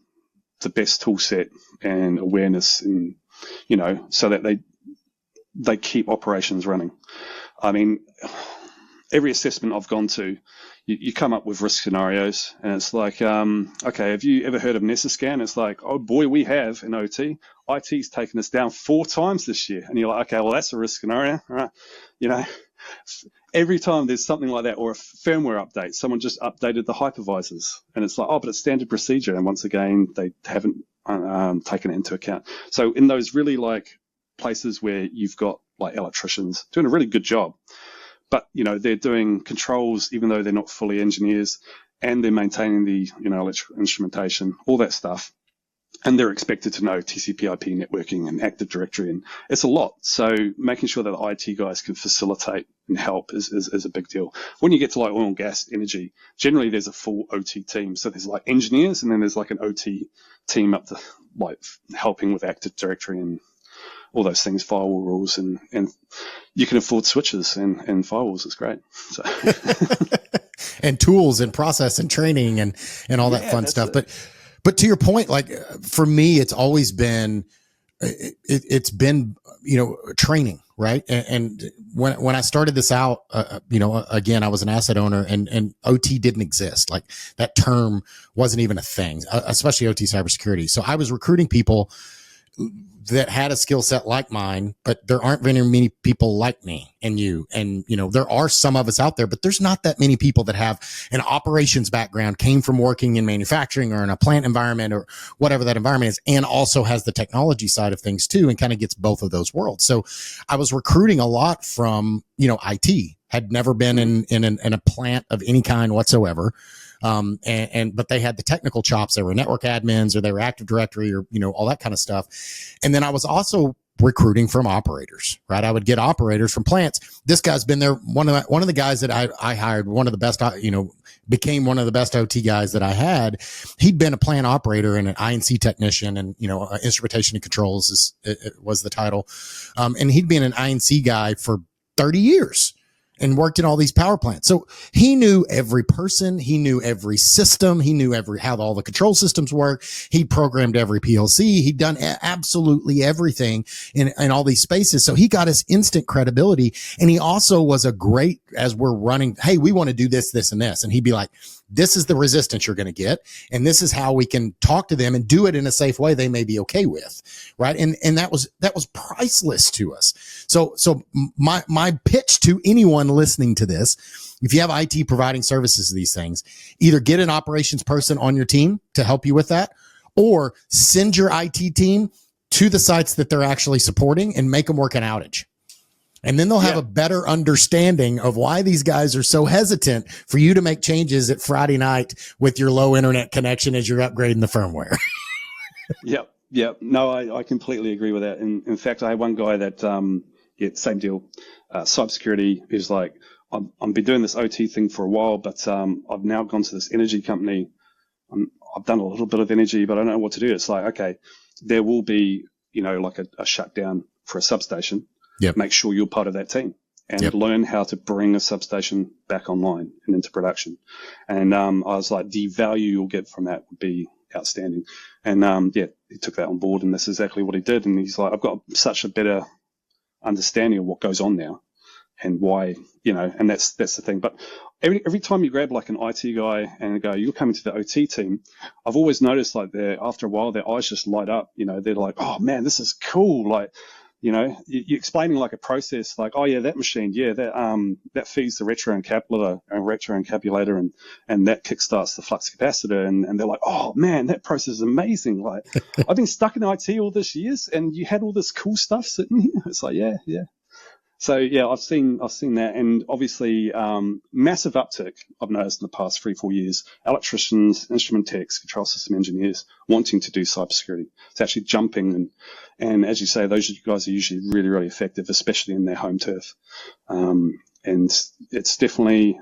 the best tool set and awareness, and so that they keep operations running. I mean, every assessment I've gone to, you come up with risk scenarios, and it's like, okay, have you ever heard of Nesoscan? It's like, oh boy, we have in OT. IT's taken us down 4 times this year. And you're like, okay, well, that's a risk scenario, right? Every time there's something like that, or a firmware update, someone just updated the hypervisors, and it's like, oh, but it's standard procedure. And once again, they haven't taken it into account. So in those really like places where you've got like electricians doing a really good job, but they're doing controls even though they're not fully engineers, and they're maintaining the electrical instrumentation, all that stuff, and they're expected to know TCP/IP networking and Active Directory, and it's a lot. So making sure that the IT guys can facilitate and help is a big deal. When you get to like oil and gas, energy, generally there's a full OT team. So there's like engineers, and then there's like an OT team up to like helping with Active Directory and all those things, firewall rules, and you can afford switches and firewalls. It's great. So. And tools and process and training and all that fun stuff. But to your point, like for me, it's always been, it's been, training, right? And when I started this out, again, I was an asset owner, and OT didn't exist. Like that term wasn't even a thing, especially OT cybersecurity. So I was recruiting people that had a skill set like mine, but there aren't very many people like me and you. And, there are some of us out there, but there's not that many people that have an operations background, came from working in manufacturing or in a plant environment or whatever that environment is, and also has the technology side of things too, and kind of gets both of those worlds. So I was recruiting a lot from, IT, had never been in a plant of any kind whatsoever. But they had the technical chops. They were network admins, or they were Active Directory, or, all that kind of stuff. And then I was also recruiting from operators, right? I would get operators from plants. This guy's been there. One of the guys that I hired, one of the best, became one of the best OT guys that I had. He'd been a plant operator and an INC technician, and, instrumentation and controls was the title. And he'd been an INC guy for 30 years. And worked in all these power plants. So he knew every person. He knew every system. He knew how all the control systems work. He programmed every PLC. He'd done absolutely everything in all these spaces. So he got us instant credibility. And he also was a great, as we're running, hey, we want to do this, this, and this. And he'd be like, this is the resistance you're going to get, and this is how we can talk to them and do it in a safe way they may be okay with, right? And that was priceless to us. So my pitch to anyone listening to this, if you have IT providing services to these things, either get an operations person on your team to help you with that, or send your IT team to the sites that they're actually supporting and make them work an outage. And then they'll have a better understanding of why these guys are so hesitant for you to make changes at Friday night with your low internet connection as you're upgrading the firmware. Yep. No, I completely agree with that. In fact, I had one guy that, same deal. Cybersecurity is like, I've been doing this OT thing for a while, but I've now gone to this energy company. I've done a little bit of energy, but I don't know what to do. It's like, okay, there will be, like a shutdown for a substation. Yep. Make sure you're part of that team and learn how to bring a substation back online and into production. And I was like, the value you'll get from that would be outstanding. And he took that on board, and that's exactly what he did. And he's like, I've got such a better understanding of what goes on now and why, and that's the thing. But every time you grab like an IT guy and go, you're coming to the OT team, I've always noticed like after a while, their eyes just light up. They're like, oh man, this is cool. Like, you're explaining like a process, like, oh yeah, that machine, that feeds the retroencapsulator and that kickstarts the flux capacitor, and they're like, oh man, that process is amazing. Like, I've been stuck in IT all these years, and you had all this cool stuff sitting here. It's like, yeah. So yeah, I've seen that, and obviously massive uptick I've noticed in the past 3-4 years. Electricians, instrument techs, control system engineers wanting to do cybersecurity. It's actually jumping, and as you say, those guys are usually really, really effective, especially in their home turf. And it's definitely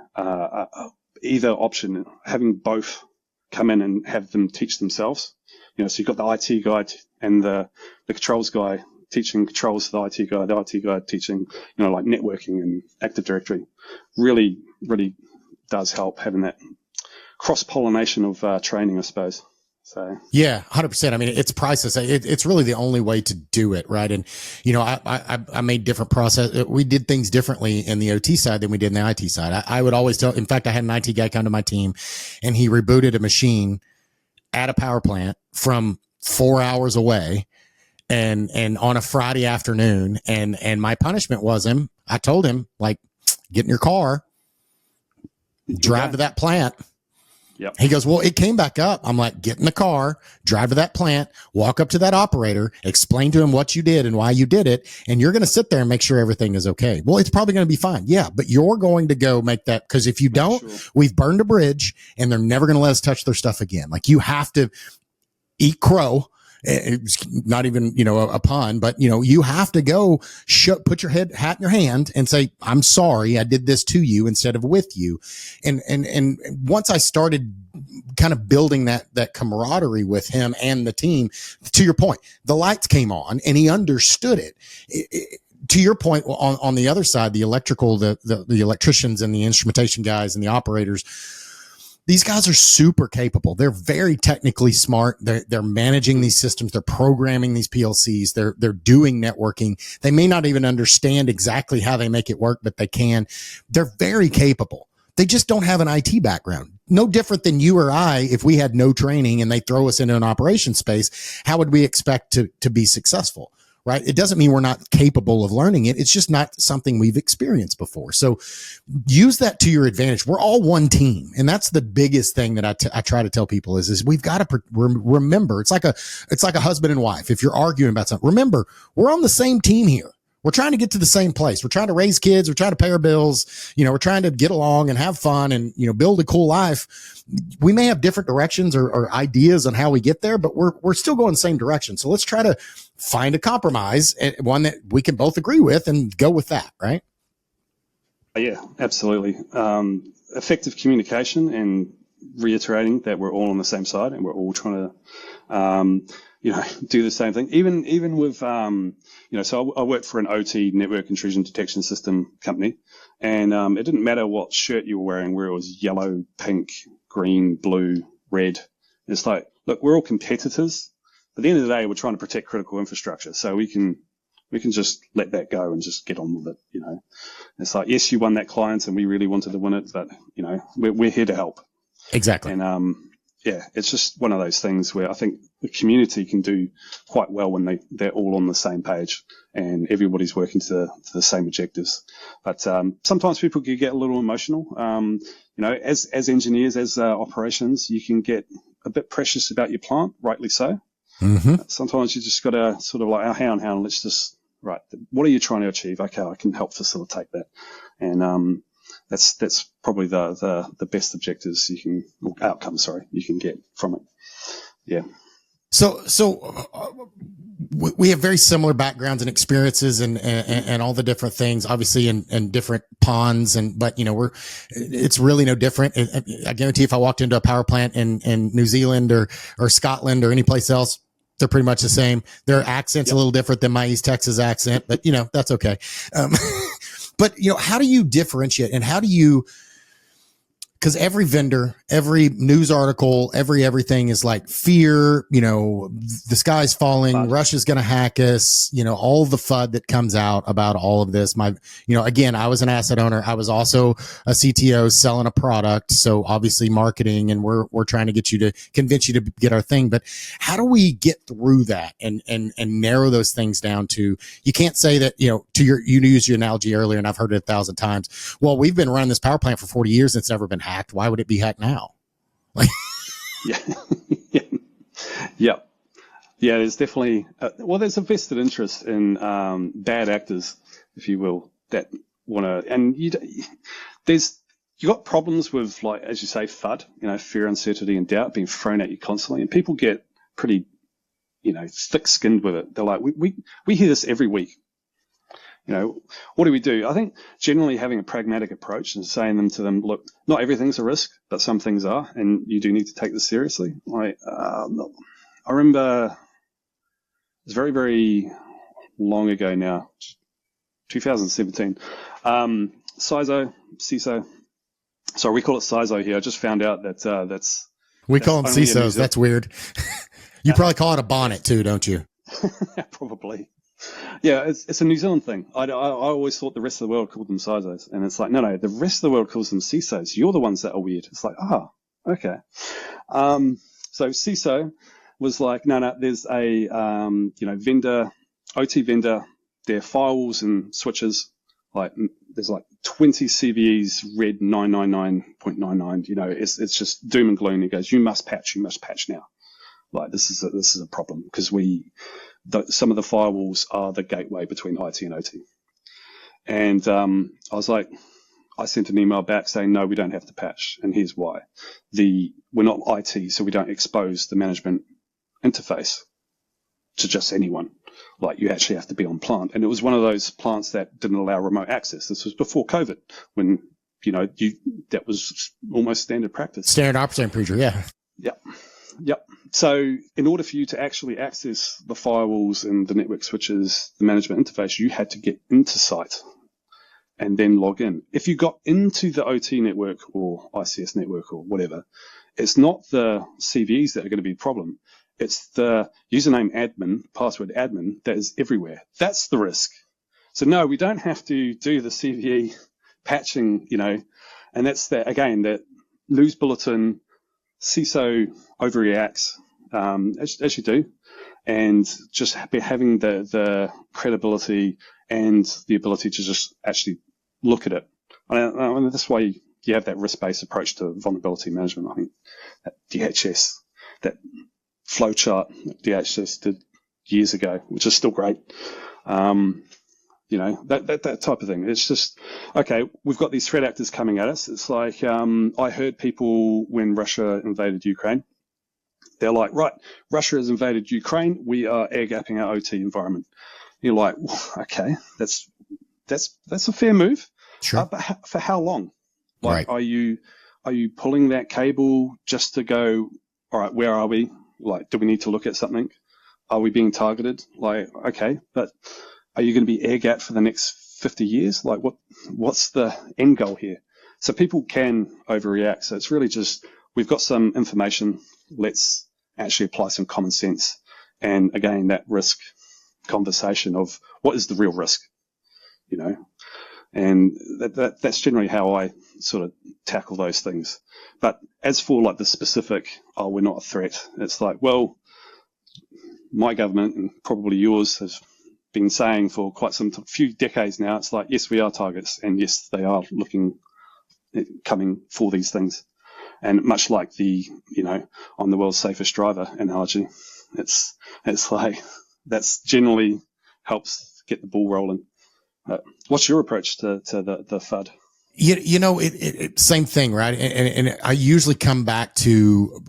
either option, having both come in and have them teach themselves. So you've got the IT guy and the controls guy teaching controls to the IT guy teaching, like networking and Active Directory. Really, really does help having that cross-pollination of training, I suppose. So yeah, 100%. I mean, it's priceless. It's really the only way to do it, right? And I made different process. We did things differently in the OT side than we did in the IT side. I would always tell. In fact, I had an IT guy come to my team, and he rebooted a machine at a power plant from 4 hours away, and on a Friday afternoon. And my punishment was I told him, like, get in your car, drive to that plant. Yep. He goes, well, it came back up. I'm like, get in the car, drive to that plant, walk up to that operator, explain to him what you did and why you did it. And you're going to sit there and make sure everything is okay. Well, it's probably going to be fine. Yeah. But you're going to go make that, because if you don't, we've burned a bridge and they're never going to let us touch their stuff again. Like, you have to eat crow. It's not even, a pun, but you have to go put your hat in your hand and say, I'm sorry, I did this to you instead of with you. And once I started kind of building that camaraderie with him and the team, to your point, the lights came on and he understood it. To your point, on the other side, the electrical, the electricians and the instrumentation guys and the operators, these guys are super capable. They're very technically smart. They're managing these systems. They're programming these PLCs. They're doing networking. They may not even understand exactly how they make it work, but they can. They're very capable. They just don't have an IT background. No different than you or I. If we had no training and they throw us into an operations space, how would we expect to be successful? Right? It doesn't mean we're not capable of learning it. It's just not something we've experienced before. So use that to your advantage. We're all one team. And that's the biggest thing that I try to tell people is we've got to remember, it's like a husband and wife. If you're arguing about something, remember, we're on the same team here. We're trying to get to the same place. We're trying to raise kids. We're trying to pay our bills. We're trying to get along and have fun and, build a cool life. We may have different directions or ideas on how we get there, but we're still going the same direction. So let's try to find a compromise, one that we can both agree with, and go with that. Right? Yeah, absolutely. Effective communication and reiterating that we're all on the same side and we're all trying to, do the same thing. Even with, so I worked for an OT network intrusion detection system company, and it didn't matter what shirt you were wearing, where it was yellow, pink, green, blue, red. It's like, look, we're all competitors. But at the end of the day, we're trying to protect critical infrastructure, so we can just let that go and just get on with it. It's like, yes, you won that client, and we really wanted to win it, but we're here to help. Exactly. And it's just one of those things where I think the community can do quite well when they're all on the same page and everybody's working to the same objectives. But sometimes people can get a little emotional. As engineers, as operations, you can get a bit precious about your plant, rightly so. Mm-hmm. Sometimes you just got to sort of like, hang on, let's just, right, what are you trying to achieve? Okay, I can help facilitate that. And that's probably the best objectives outcomes you can get from it. Yeah. So we have very similar backgrounds and experiences and all the different things, obviously in different ponds, but it's really no different. I guarantee if I walked into a power plant in New Zealand or Scotland or any place else, they're pretty much the same. Their accent's a little different than my East Texas accent, but that's okay. But how do you differentiate, and how do you, because every vendor, every news article, everything is like fear, the sky's falling, Russia's going to hack us, all the FUD that comes out about all of this. Again, I was an asset owner. I was also a CTO selling a product. So obviously marketing, and we're trying to convince you to get our thing. But how do we get through that and narrow those things down to, you can't say that, you used your analogy earlier, and I've heard it 1,000 times. Well, we've been running this power plant for 40 years. And it's never been hacked. Why would it be hacked now? Yeah. There's definitely there's a vested interest in bad actors, if you will, that want to, and you got problems with, like, as you say, FUD, fear, uncertainty, and doubt being thrown at you constantly, and people get pretty, thick-skinned with it. They're like, we hear this every week. What do we do? I think generally having a pragmatic approach and saying to them, look, not everything's a risk, but some things are, and you do need to take this seriously. I remember it was very, very long ago now, 2017. CISO. Sorry, we call it CISO here. I just found out that we call them CISOs. That's weird. You probably call it a bonnet too, don't you? Probably. Yeah, it's a New Zealand thing. I always thought the rest of the world called them CISOs, and it's like, no, the rest of the world calls them CISOs. You're the ones that are weird. It's like, okay. So CISO was like, no, there's a vendor, OT vendor. Their firewalls and switches, like there's like 20 CVEs read 999.99. It's just doom and gloom. He goes, you must patch now. Like this is a problem because some of the firewalls are the gateway between IT and OT. And I was like, I sent an email back saying, no, we don't have to patch, and here's why. We're not IT, so we don't expose the management interface to just anyone. Like you actually have to be on plant. And it was one of those plants that didn't allow remote access. This was before COVID when, that was almost standard practice. Standard operating procedure, yeah. Yep. So in order for you to actually access the firewalls and the network switches, the management interface, you had to get into site and then log in. If you got into the OT network or ICS network or whatever, it's not the CVEs that are going to be the problem. It's the username admin, password admin that is everywhere. That's the risk. So no, we don't have to do the CVE patching, and that's that news bulletin, CISO overreacts, as you do, and just having the credibility and the ability to just actually look at it. And that's why you have that risk-based approach to vulnerability management. I think that DHS, that flowchart that DHS did years ago, which is still great. That type of thing. It's just, okay, we've got these threat actors coming at us. It's like, I heard people when Russia invaded Ukraine, they're like, right, Russia has invaded Ukraine. We are air gapping our OT environment. You're like, okay, that's a fair move. Sure. But for how long? Right. Like, are you pulling that cable just to go, all right, where are we? Like, do we need to look at something? Are we being targeted? Like, okay, but are you going to be air gapped for the next 50 years? Like, what's the end goal here? So people can overreact. So it's really just, we've got some information. Let's actually apply some common sense. And again, that risk conversation of what is the real risk, and that's generally how I sort of tackle those things. But as for like the specific, we're not a threat. It's like, well, my government and probably yours has been saying for quite few decades now, it's like, yes, we are targets, and yes, they are coming for these things. And much like the, I'm the world's safest driver analogy, it's like that's generally helps get the ball rolling. What's your approach to the FUD? Same thing, right? And I usually come back to,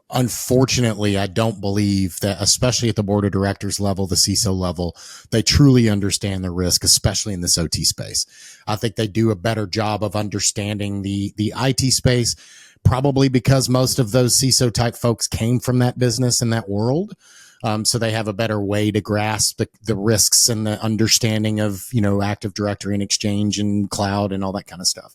unfortunately, I don't believe that, especially at the board of directors level, the CISO level, they truly understand the risk, especially in this OT space. I think they do a better job of understanding the IT space, probably because most of those CISO type folks came from that business and that world. So they have a better way to grasp the risks and the understanding of, Active Directory and Exchange and cloud and all that kind of stuff.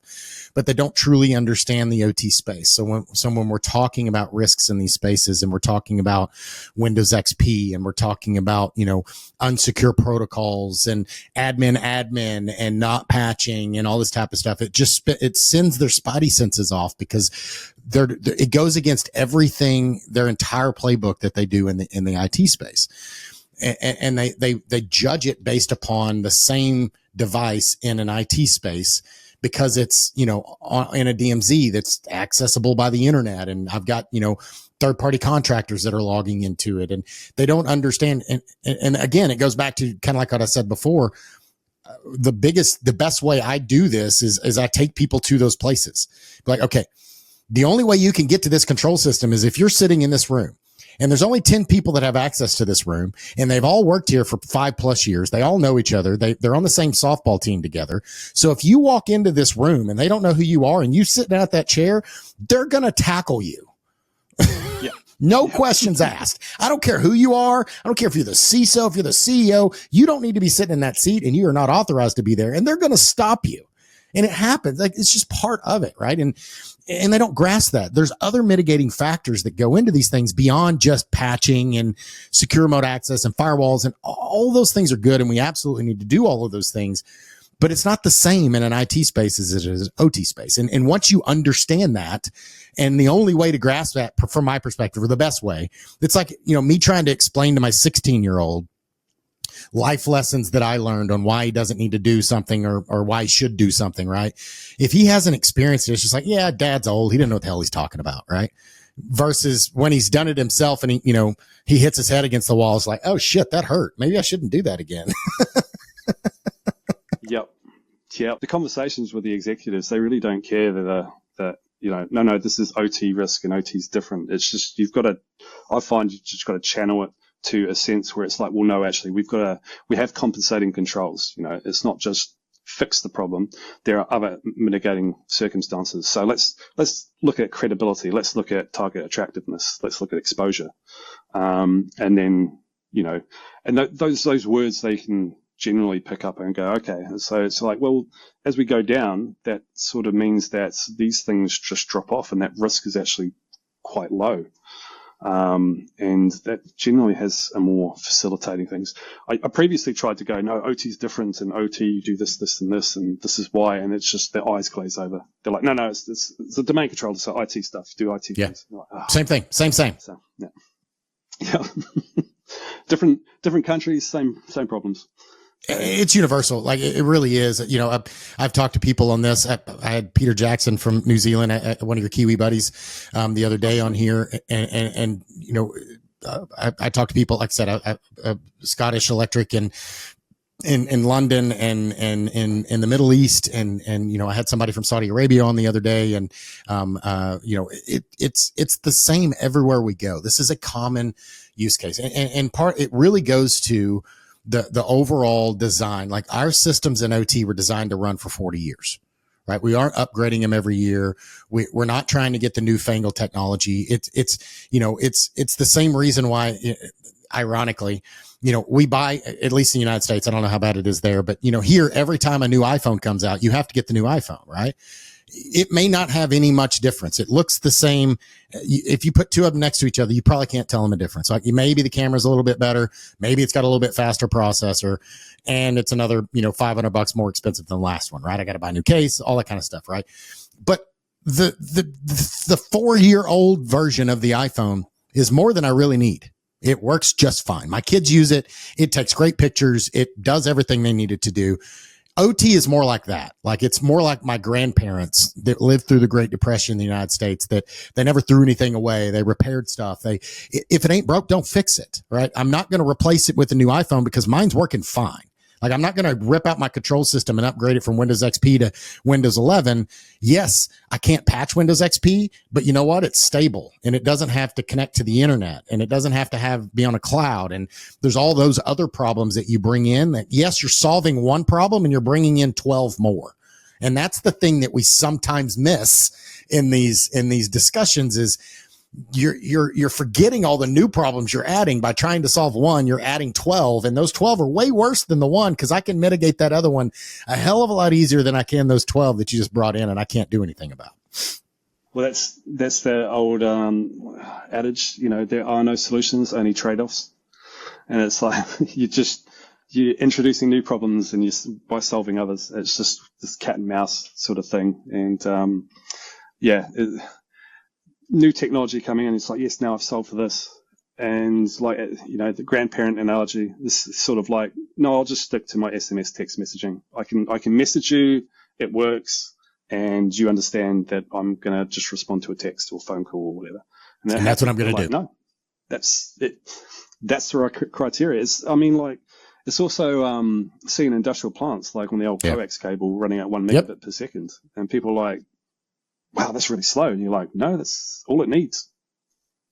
But they don't truly understand the OT space. So when we're talking about risks in these spaces, and we're talking about Windows XP, and we're talking about, unsecure protocols and admin and not patching and all this type of stuff, it sends their spidey senses off, because it goes against everything, their entire playbook that they do in the IT space. And they judge it based upon the same device in an IT space, because it's, in a DMZ that's accessible by the internet. And I've got, third party contractors that are logging into it, and they don't understand. And again, it goes back to kind of like what I said before. the best way I do this is I take people to those places. Like, okay, the only way you can get to this control system is if you're sitting in this room and there's only 10 people that have access to this room and they've all worked here for 5+ years. They all know each other. They're on the same softball team together. So if you walk into this room and they don't know who you are and you sit down at that chair, they're going to tackle you. Yeah. No questions asked. I don't care who you are. I don't care if you're the CISO, if you're the CEO, you don't need to be sitting in that seat and you are not authorized to be there, and they're going to stop you. And it happens. Like, it's just part of it. Right. And they don't grasp that there's other mitigating factors that go into these things beyond just patching and secure remote access and firewalls, and all those things are good. And we absolutely need to do all of those things, but it's not the same in an IT space as it is an OT space. And once you understand that, and the only way to grasp that from my perspective, or the best way, it's like, me trying to explain to my 16-year-old life lessons that I learned on why he doesn't need to do something or why he should do something, right? If he hasn't experienced it, it's just like, yeah, dad's old. He didn't know what the hell he's talking about, right? Versus when he's done it himself and he hits his head against the wall. It's like, oh shit, that hurt. Maybe I shouldn't do that again. Yep. The conversations with the executives, they really don't care that no, this is OT risk and OT is different. It's just, I find you just got to channel it to a sense where it's like, well, no, actually, we have compensating controls. It's not just fix the problem. There are other mitigating circumstances. So let's look at credibility. Let's look at target attractiveness. Let's look at exposure. And then, and those words they can generally pick up and go, okay. So it's like, well, as we go down, that sort of means that these things just drop off and that risk is actually quite low. And that generally has a more facilitating things. I previously tried to go, no, OT is different, and OT, you do this, this, and this is why. And it's just their eyes glaze over. They're like, no, it's a domain controller, so IT stuff, do IT things. Like, oh. Same thing. Same. So, yeah. different countries, same problems. It's universal. Like, it really is. I've talked to people on this. I had Peter Jackson from New Zealand, one of your Kiwi buddies, the other day on here. And I talked to people, like I said, Scottish Electric and in London and in the Middle East. And I had somebody from Saudi Arabia on the other day. And, it's the same everywhere we go. This is a common use case. And part, it really goes to the overall design. Like, our systems in OT were designed to run for 40 years, right? We aren't upgrading them every year. We're not trying to get the newfangled technology. It's the same reason why, ironically, we buy, at least in the United States, I don't know how bad it is there, but here, every time a new iPhone comes out, you have to get the new iPhone, right? It may not have any much difference. It looks the same. If you put two of them next to each other, you probably can't tell them a difference. Like, maybe the camera's a little bit better. Maybe it's got a little bit faster processor, and it's another, $500 more expensive than the last one, right? I got to buy a new case, all that kind of stuff, right? But the 4-year-old version of the iPhone is more than I really need. It works just fine. My kids use it. It takes great pictures. It does everything they need it to do. OT is more like that. Like, it's more like my grandparents that lived through the Great Depression in the United States, that they never threw anything away. They repaired stuff. If it ain't broke, don't fix it, right? I'm not going to replace it with a new iPhone because mine's working fine. Like, I'm not going to rip out my control system and upgrade it from Windows XP to Windows 11. Yes, I can't patch Windows XP, but you know what? It's stable, and it doesn't have to connect to the internet, and it doesn't have to be on a cloud. And there's all those other problems that you bring in that, yes, you're solving one problem and you're bringing in 12 more. And that's the thing that we sometimes miss in these discussions is, you're forgetting all the new problems you're adding by trying to solve one. You're adding 12, and those 12 are way worse than the one, because I can mitigate that other one a hell of a lot easier than I can those 12 that you just brought in and I can't do anything about. Well, that's the old adage, there are no solutions, only trade-offs. And it's like you're introducing new problems, and by solving others, it's just this cat and mouse sort of thing. And new technology coming in, it's like, yes, now I've solved for this. And like, the grandparent analogy, this is sort of like, no, I'll just stick to my SMS text messaging. I can message you, it works, and you understand that I'm going to just respond to a text or phone call or whatever. And that's what I'm going to do. No, that's it. That's the right criteria. It's also seeing industrial plants, like on the old coax cable running at 1 megabit per second. And people are like, wow, that's really slow. And you're like, no, that's all it needs.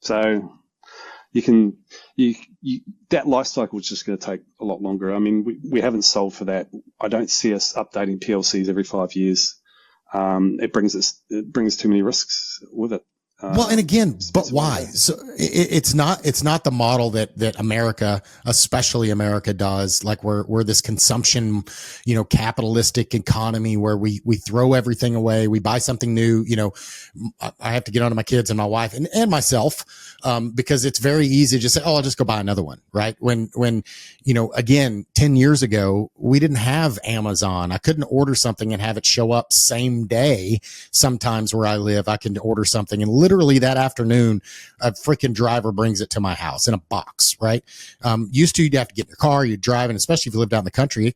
So that life cycle is just going to take a lot longer. I mean, we haven't solved for that. I don't see us updating PLCs every 5 years. It brings too many risks with it. Well, and again, but why? So it's not the model that America, especially America, does. Like we're this consumption, capitalistic economy where we throw everything away. We buy something new. I have to get onto my kids and my wife and myself, because it's very easy to just say, oh, I'll just go buy another one. Right. When, again, 10 years ago, we didn't have Amazon. I couldn't order something and have it show up same day. Sometimes where I live, I can order something and literally that afternoon, a freaking driver brings it to my house in a box, right? Used to, you'd have to get in your car, you'd drive, and especially if you lived out in the country,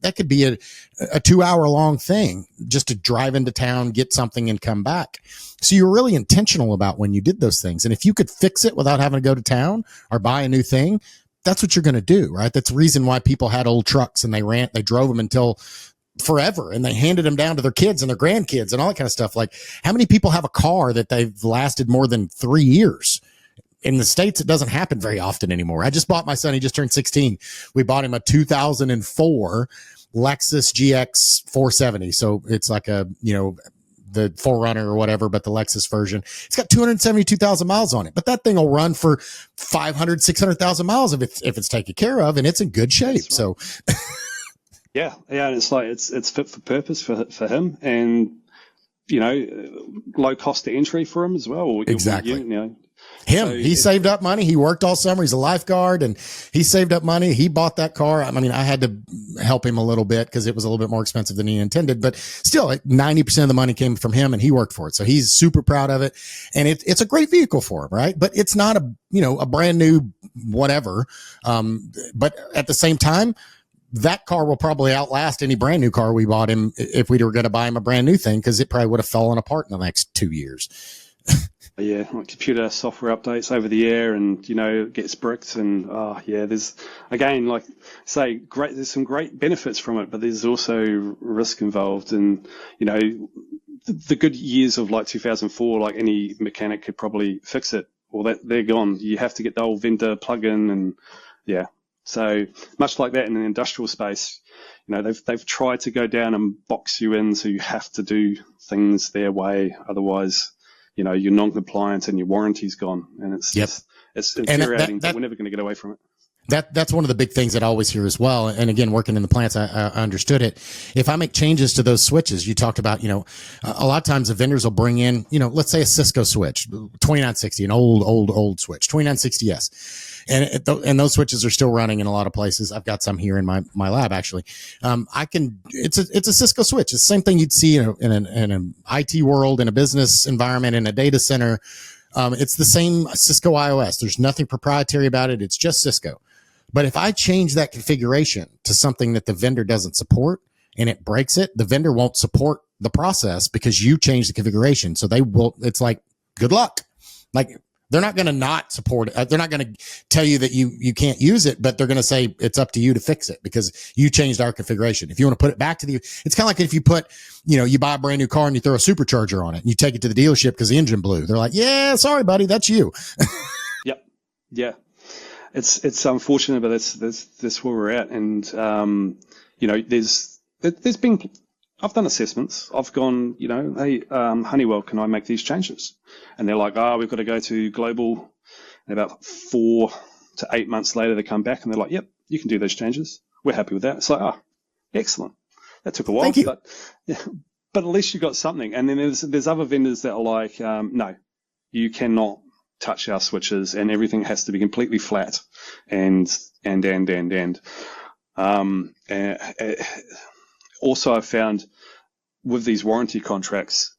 that could be a 2-hour long thing just to drive into town, get something and come back. So you were really intentional about when you did those things. And if you could fix it without having to go to town or buy a new thing, that's what you're going to do, right? That's the reason why people had old trucks and they drove them until forever, and they handed them down to their kids and their grandkids and all that kind of stuff. Like, how many people have a car that they've lasted more than 3 years? In the States, it doesn't happen very often anymore. I just bought my son, he just turned 16. We bought him a 2004 Lexus GX 470. So it's like the 4Runner or whatever, but the Lexus version. It's got 272,000 miles on it, but that thing will run for 500, 600,000 miles if it's taken care of, and it's in good shape. Right. So Yeah, and it's like it's fit for purpose for him, and low cost to entry for him as well. Exactly. He saved up money. He worked all summer. He's a lifeguard, and he saved up money. He bought that car. I mean, I had to help him a little bit because it was a little bit more expensive than he intended, but still 90% of the money came from him, and he worked for it. So he's super proud of it, and it's a great vehicle for him, right? But it's not a brand new whatever. But at the same time, that car will probably outlast any brand new car we bought him if we were going to buy him a brand new thing, because it probably would have fallen apart in the next 2 years. Yeah, like computer software updates over the air, and it gets bricked, and there's again, like say, there's some great benefits from it, but there's also risk involved, and the good years of like 2004, like any mechanic could probably fix it. Well, they're gone. You have to get the old vendor plug-in, and so much like that in an industrial space, they've tried to go down and box you in, so you have to do things their way, otherwise you're non-compliant and your warranty's gone, and it's infuriating, but we're never going to get away from it. That's one of the big things that I always hear as well. And again, working in the plants, I understood it. If I make changes to those switches, you talked about, a lot of times the vendors will bring in, let's say a Cisco switch, 2960, an old switch, 2960S. And those switches are still running in a lot of places. I've got some here in my lab, actually. It's a Cisco switch. It's the same thing you'd see in an IT world, in a business environment, in a data center. It's the same Cisco IOS. There's nothing proprietary about it. It's just Cisco. But if I change that configuration to something that the vendor doesn't support and it breaks it, the vendor won't support the process because you changed the configuration. So it's like, good luck. Like, they're not going to not support it. They're not going to tell you that you can't use it, but they're going to say it's up to you to fix it because you changed our configuration. If you want to put it back to it's kind of like if you put, you buy a brand new car and you throw a supercharger on it and you take it to the dealership because the engine blew. They're like, yeah, sorry, buddy, that's you. Yep. Yeah. It's unfortunate, but that's where we're at. And, there's been, I've done assessments. I've gone, hey, Honeywell, can I make these changes? And they're like, we've got to go to global. And about 4 to 8 months later, they come back and they're like, yep, you can do those changes. We're happy with that. It's like, excellent. That took a while, but at least you got something. And then there's other vendors that are like, no, you cannot touch our switches, and everything has to be completely flat. Also, I've found with these warranty contracts,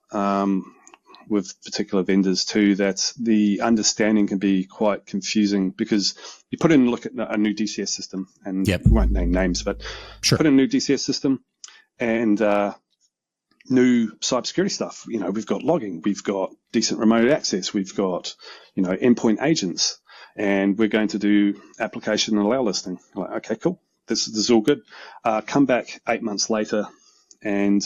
with particular vendors too, that the understanding can be quite confusing because you look at a new DCS system, and we won't name names, but sure. Put in a new DCS system and new cybersecurity stuff. We've got logging, we've got decent remote access, we've got, endpoint agents, and we're going to do application and allow listing. Like, okay, cool. this is all good. Come back 8 months later, and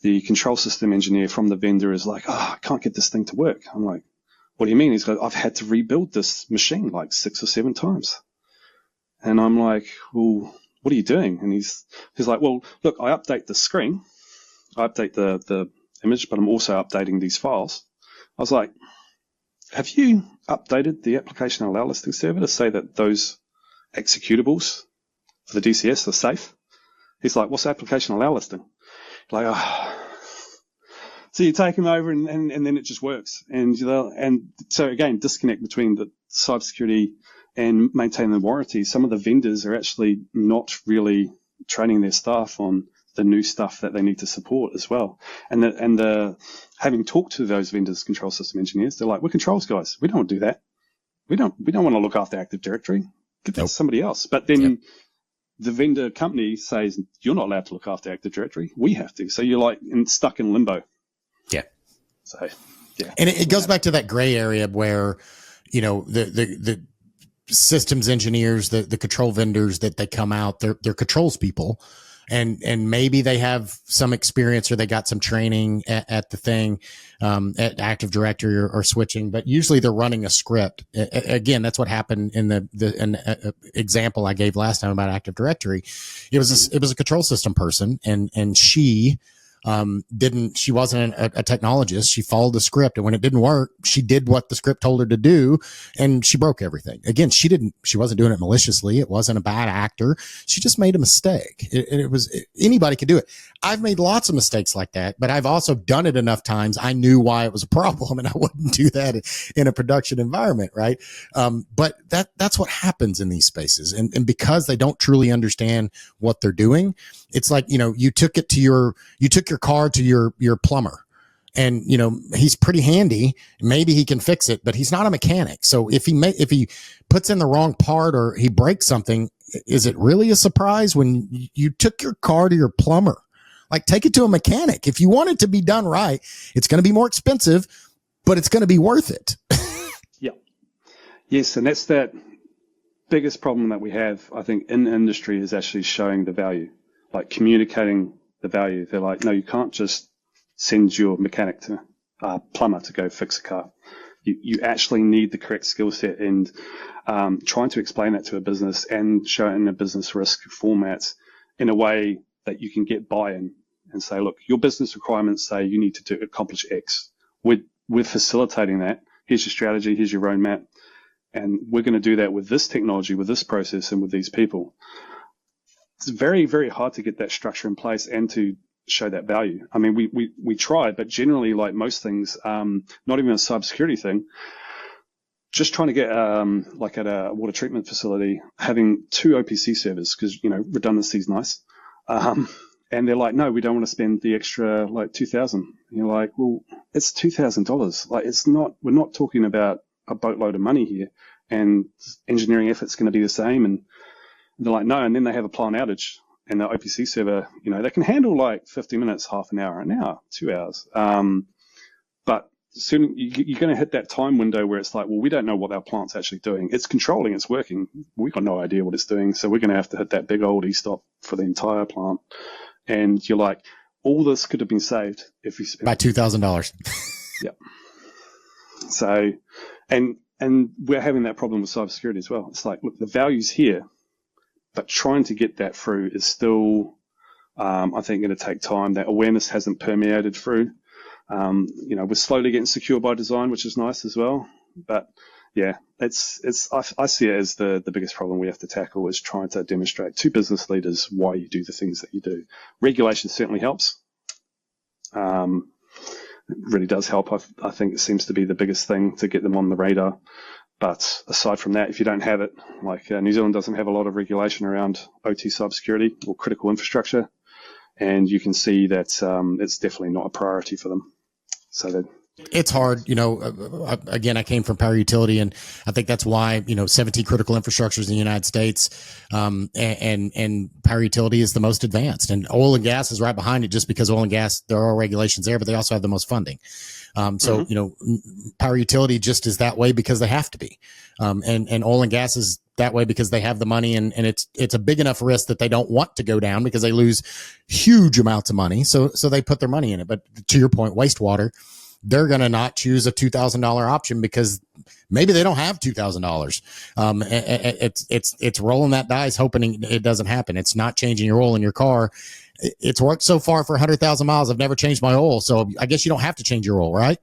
the control system engineer from the vendor is like, oh, I can't get this thing to work. I'm like, what do you mean? He's like, I've had to rebuild this machine like 6 or 7 times. And I'm like, well, what are you doing? And he's like, well, look, I update the screen, I update the image, but I'm also updating these files. I was like, have you updated the application allow listing server to say that those executables for the DCS are safe? He's like, what's application allow listing? Like, oh. So you take them over and then it just works. And so again, disconnect between the cybersecurity and maintaining the warranty. Some of the vendors are actually not really training their staff on the new stuff that they need to support as well. And having talked to those vendors, control system engineers, they're like, we're controls guys. We don't want to do that. We don't want to look after Active Directory. Get that to somebody else. But then the vendor company says, you're not allowed to look after Active Directory. We have to. So you're like stuck in limbo. Yeah. So, yeah. And it goes back to that gray area where, you know, the systems engineers, the control vendors that they come out, they're controls people. And maybe they have some experience or they got some training at the thing, at Active Directory or switching, but usually they're running a script. Again, that's what happened in the example I gave last time about Active Directory. It was a control system person, and she wasn't a technologist. She followed the script, and when it didn't work, she did what the script told her to do, and she broke everything. Again, she wasn't doing it maliciously. It wasn't a bad actor. She just made a mistake. Anybody could do it. I've made lots of mistakes like that, but I've also done it enough times. I knew why it was a problem, and I wouldn't do that in a production environment. Right. But that's what happens in these spaces. And because they don't truly understand what they're doing, it's like, you know, you took your car to your plumber, and, you know, he's pretty handy. Maybe he can fix it, but he's not a mechanic. So if he puts in the wrong part or he breaks something, is it really a surprise when you took your car to your plumber? Like, take it to a mechanic. If you want it to be done right, it's going to be more expensive, but it's going to be worth it. Yeah. Yes. And that's that biggest problem that we have, I think, in the industry, is actually showing the value, like communicating the value. They're like, no, you can't just send your mechanic to plumber to go fix a car. You actually need the correct skill set, and trying to explain that to a business and show it in a business risk format in a way that you can get buy-in and say, look, your business requirements say you need to accomplish X. We're facilitating that. Here's your strategy. Here's your roadmap. And we're going to do that with this technology, with this process, and with these people. It's very, very hard to get that structure in place and to show that value. I mean, we try, but generally, like most things, not even a cybersecurity thing, just trying to get, like at a water treatment facility, having 2 OPC servers, because, you know, redundancy is nice. And they're like, no, we don't want to spend the extra like $2,000. And you're like, well, it's $2,000. Like, we're not talking about a boatload of money here, and engineering effort's going to be the same. And they're like, no. And then they have a plant outage, and the OPC server, you know, they can handle like 50 minutes, half an hour, 2 hours. But soon you're going to hit that time window where it's like, well, we don't know what our plant's actually doing. It's controlling, it's working. We've got no idea what it's doing. So we're going to have to hit that big old e-stop for the entire plant. And you're like, all this could have been saved if we spent by $2,000. Yeah. So, and we're having that problem with cybersecurity as well. It's like, look, the value's here, but trying to get that through is still, I think, going to take time. That awareness hasn't permeated through. You know, we're slowly getting secure by design, which is nice as well. But yeah, I see it as the biggest problem we have to tackle, is trying to demonstrate to business leaders why you do the things that you do. Regulation certainly helps. It really does help. I think it seems to be the biggest thing to get them on the radar. But aside from that, if you don't have it, like New Zealand doesn't have a lot of regulation around OT cybersecurity or critical infrastructure, and you can see that it's definitely not a priority for them. So It's hard, again, I came from power utility, and I think that's why, 17 critical infrastructures in the United States, and power utility is the most advanced, and oil and gas is right behind it, just because oil and gas, there are regulations there, but they also have the most funding. Power utility just is that way because they have to be. And oil and gas is that way because they have the money, and it's a big enough risk that they don't want to go down because they lose huge amounts of money. So they put their money in it. But to your point, wastewater, they're going to not choose a $2,000 option because maybe they don't have $2,000. It's rolling that dice, hoping it doesn't happen. It's not changing your oil in your car. It's worked so far for 100,000 miles. I've never changed my oil. So I guess you don't have to change your oil, right?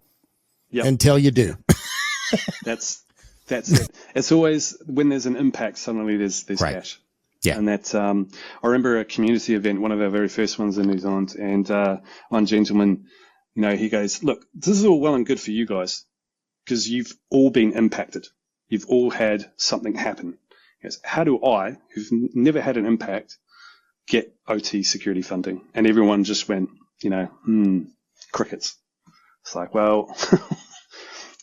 Yep. Until you do. That's it. It's always when there's an impact, suddenly there's right. cash. Yeah. And that, I remember a community event, one of our very first ones in New Zealand, and one gentleman, he goes, look, this is all well and good for you guys because you've all been impacted. You've all had something happen. He goes, how do I, who've never had an impact, get OT security funding? And everyone just went, crickets. It's like, well,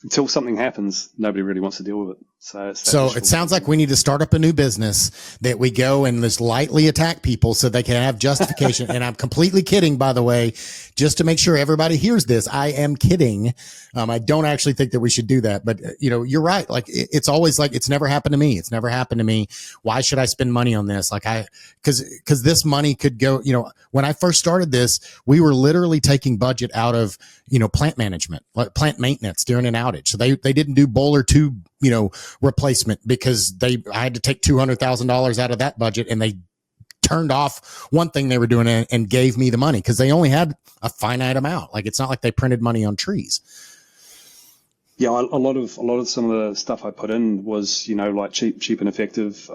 until something happens, nobody really wants to deal with it. So it sounds like we need to start up a new business that we go and just lightly attack people so they can have justification. And I'm completely kidding, by the way, just to make sure everybody hears this. I am kidding. I don't actually think that we should do that, but you're right. Like it's always like, it's never happened to me. It's never happened to me. Why should I spend money on this? Like cause this money could go, when I first started this, we were literally taking budget out of, plant management, like plant maintenance during an outage. So they didn't do boiler tube, replacement because I had to take $200,000 out of that budget, and they turned off one thing they were doing and gave me the money because they only had a finite amount. Like it's not like they printed money on trees. Yeah, a lot of some of the stuff I put in was like cheap and effective.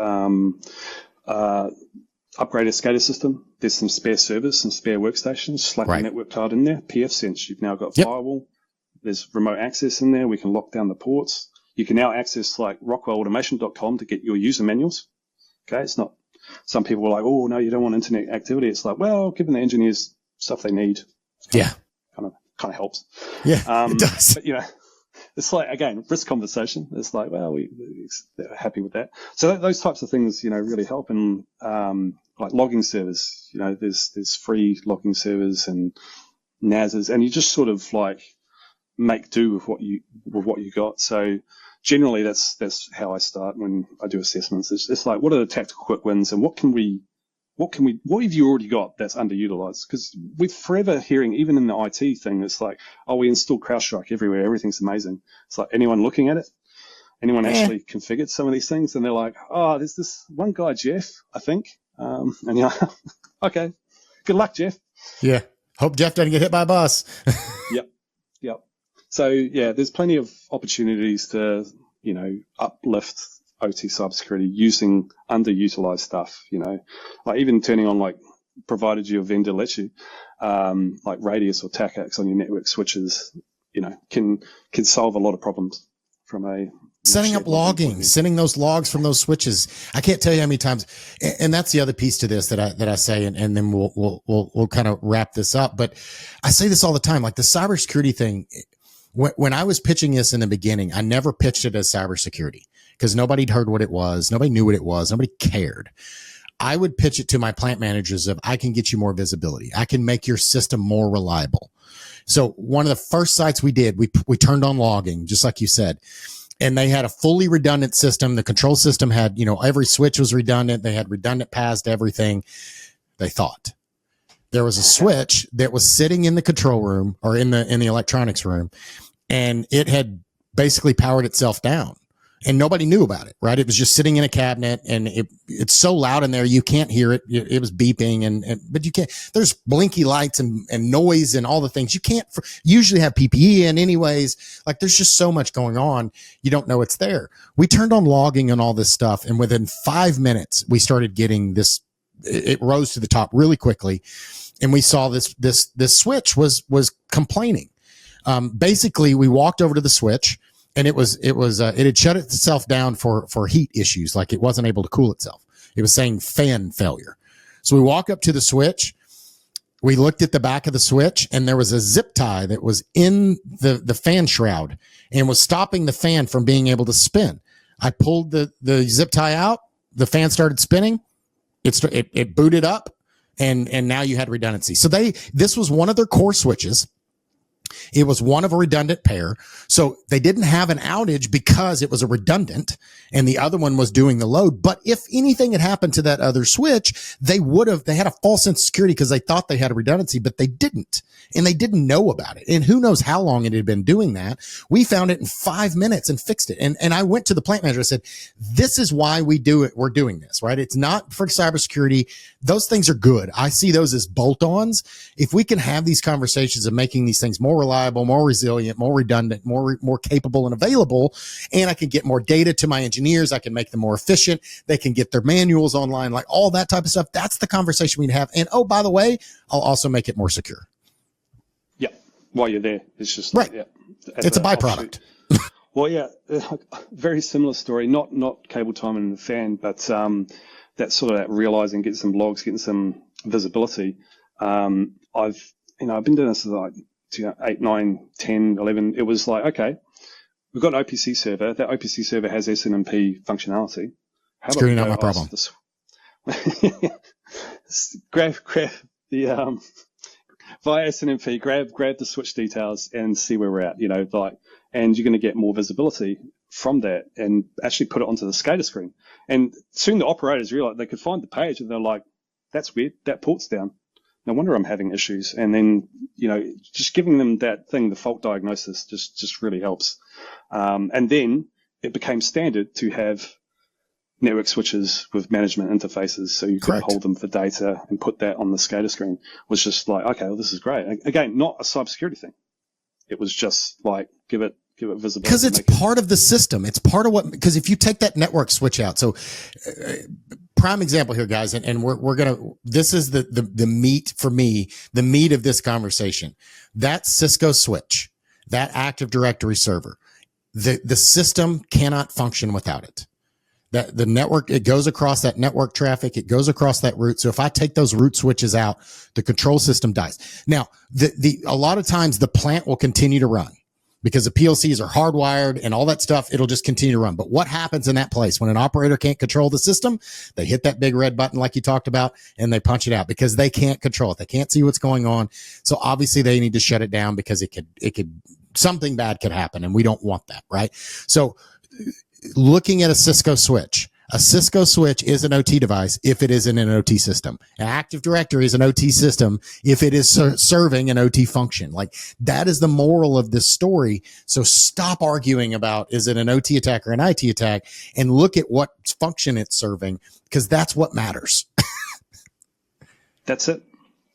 Upgrade a SCADA system. There's some spare servers, some spare workstations, slap the network card in there. PF Sense, you've now got firewall. There's remote access in there. We can lock down the ports. You can now access like rockwellautomation.com to get your user manuals. Okay, it's not. Some people were like, oh no, you don't want internet activity. It's like, well, giving the engineers stuff they need. Yeah, kind of helps. Yeah, it does. But, it's like, again, risk conversation. It's like, well, they're happy with that. So those types of things, really help. And like logging servers, there's free logging servers and NASs, and you just sort of like make do with what you got. So generally, that's how I start when I do assessments. It's like, what are the tactical quick wins, and what have you already got that's underutilized? Because we're forever hearing, even in the IT thing, it's like, oh, we installed CrowdStrike everywhere, everything's amazing. It's like, anyone looking at it? Anyone actually configured some of these things? And they're like, oh, there's this one guy, Jeff, I think. And you're like, okay, good luck, Jeff. Yeah. Hope Jeff doesn't get hit by a bus. Yep. So yeah, there's plenty of opportunities to, uplift OT cybersecurity using underutilized stuff, like even turning on, like, provided your vendor lets you, like Radius or TACAX on your network switches, can solve a lot of problems from a setting up logging, sending those logs from those switches. I can't tell you how many times, and that's the other piece to this that I say, and then we'll kind of wrap this up. But I say this all the time, like the cybersecurity thing. When I was pitching this in the beginning, I never pitched it as cybersecurity because nobody'd heard what it was. Nobody knew what it was. Nobody cared. I would pitch it to my plant managers of, I can get you more visibility. I can make your system more reliable. So one of the first sites we did, we turned on logging, just like you said, and they had a fully redundant system. The control system had, every switch was redundant. They had redundant paths to everything. They thought there was a switch that was sitting in the control room or in the electronics room, and it had basically powered itself down. And nobody knew about it, right? It was just sitting in a cabinet, and it's so loud in there you can't hear it. It was beeping, but you can't. There's blinky lights and noise and all the things you can't usually have PPE in, anyways. Like there's just so much going on, you don't know it's there. We turned on logging and all this stuff, and within 5 minutes we started getting this. It rose to the top really quickly, and we saw this switch was complaining. Basically, we walked over to the switch. And it had shut itself down for heat issues. Like it wasn't able to cool itself. It was saying fan failure. So we walk up to the switch. We looked at the back of the switch, and there was a zip tie that was in the fan shroud and was stopping the fan from being able to spin. I pulled the zip tie out. The fan started spinning. It booted up, and now you had redundancy. So this was one of their core switches. It was one of a redundant pair. So they didn't have an outage because it was a redundant and the other one was doing the load. But if anything had happened to that other switch, they had a false sense of security because they thought they had a redundancy, but they didn't. And they didn't know about it. And who knows how long it had been doing that. We found it in 5 minutes and fixed it. And I went to the plant manager and said, this is why we do it. We're doing this, right? It's not for cybersecurity. Those things are good. I see those as bolt-ons. If we can have these conversations of making these things more reliable, more resilient, more redundant, more capable and available, and I can get more data to my engineers, I can make them more efficient, they can get their manuals online, like all that type of stuff. That's the conversation we'd have. And oh, by the way, I'll also make it more secure. Yeah, while you're there, it's just right. Yeah, it's a byproduct. Well, yeah, very similar story. Not cable timing in the fan, but that sort of that realizing, getting some logs, getting some visibility. I've been doing this like 8, 9, 10, 11. It was like, okay, we've got an OPC server. That OPC server has SNMP functionality. How about not my problem. grab the via SNMP, grab the switch details and see where we're at. And you're going to get more visibility from that and actually put it onto the SCADA screen. And soon the operators realized they could find the page and they're like, that's weird, that port's down. No wonder I'm having issues. And then, just giving them that thing, the fault diagnosis just really helps. And then it became standard to have network switches with management interfaces. So you could hold them for data and put that on the SCADA screen. It was just like, okay, well, this is great. Again, not a cybersecurity thing. It was just like, give it visibility. Because it's part of the system. It's part of because if you take that network switch out, so prime example here, guys, and we're going to, this is the meat for me, the meat of this conversation. That Cisco switch, that Active Directory server, the system cannot function without it. That the network, it goes across that network traffic, it goes across that route. So if I take those root switches out, the control system dies. Now, a lot of times the plant will continue to run because the PLCs are hardwired and all that stuff. It'll just continue to run. But what happens in that place when an operator can't control the system? They hit that big red button like you talked about and they punch it out because they can't control it. They can't see what's going on. So obviously they need to shut it down because it could something bad could happen and we don't want that, right? So looking at a Cisco switch is an OT device if it is in an OT system. An Active Directory is an OT system if it is serving an OT function. Like that is the moral of this story. So stop arguing about is it an OT attack or an IT attack and look at what function it's serving because that's what matters. That's it.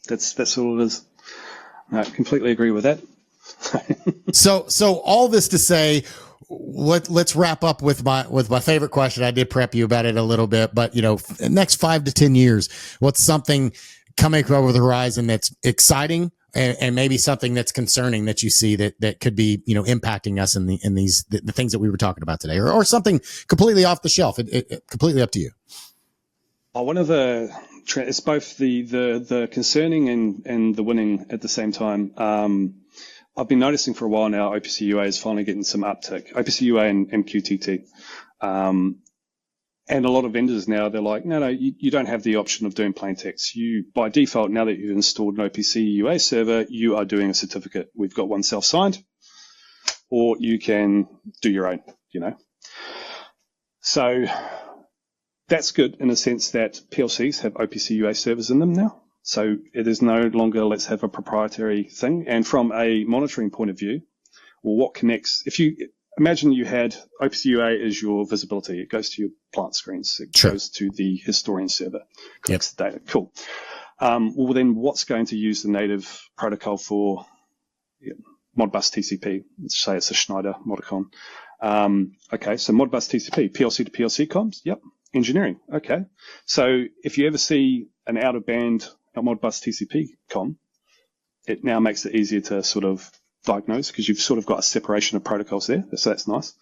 That's all it is. I completely agree with that. So all this to say, let's wrap up with my favorite question. I did prep you about it a little bit, but next 5 to 10 years, what's something coming over the horizon that's exciting and maybe something that's concerning that you see that could be impacting us in these the things that we were talking about today, or something completely off the shelf? It completely up to you. One of it's both the concerning and the winning at the same time. I've been noticing for a while now, OPC UA is finally getting some uptick. OPC UA and MQTT. And a lot of vendors now, they're like, no, you don't have the option of doing plain text. You, by default, now that you've installed an OPC UA server, you are doing a certificate. We've got one self-signed, or you can do your own, So that's good in a sense that PLCs have OPC UA servers in them now. So it is no longer let's have a proprietary thing. And from a monitoring point of view, well, what connects? If you imagine you had OPC UA as your visibility, it goes to your plant screens, it goes to the historian server, collects the data. Cool. Well, then what's going to use the native protocol for Modbus TCP? Let's say it's a Schneider Modicon. Okay, so Modbus TCP, PLC to PLC comms. Yep. Engineering. Okay. So if you ever see an out of band Modbus TCP com, it now makes it easier to sort of diagnose because you've sort of got a separation of protocols there. So that's nice.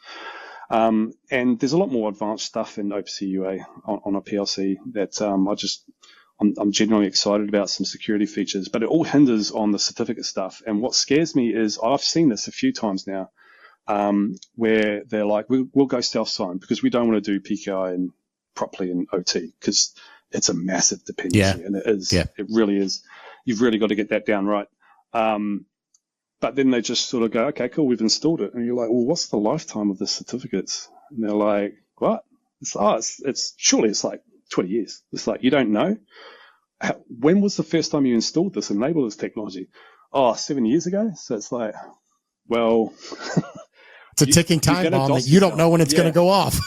And there's a lot more advanced stuff in OPC UA on a PLC that I'm genuinely excited about some security features, but it all hinders on the certificate stuff. And what scares me is I've seen this a few times now, where they're like, we'll go self-signed because we don't want to do PKI and properly in OT because it's a massive dependency, and it is. Yeah. It really is. You've really got to get that down right. But then they just sort of go, okay, cool, we've installed it, and you're like, well, what's the lifetime of the certificates? And they're like, what? It's surely it's like 20 years. It's like, you don't know. When was the first time you installed this and enabled this technology? 7 years ago. So it's like, well, it's a ticking time bomb that you don't know when it's going to go off.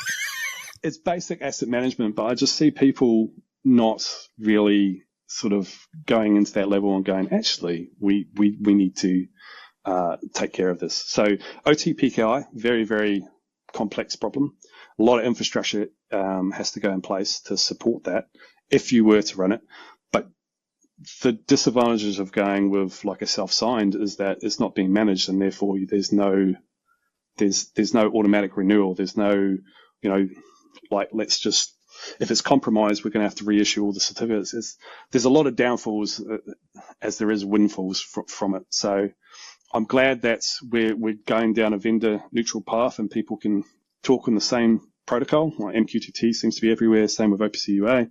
It's basic asset management, but I just see people not really sort of going into that level and going, actually, we need to take care of this. So OT PKI, very, very complex problem. A lot of infrastructure has to go in place to support that if you were to run it. But the disadvantages of going with like a self-signed is that it's not being managed, and therefore there's no automatic renewal. There's no, like, let's just, if it's compromised, we're going to have to reissue all the certificates. There's a lot of downfalls as there is windfalls from it. So I'm glad that we're going down a vendor neutral path and people can talk on the same protocol. Like MQTT seems to be everywhere, same with OPC UA.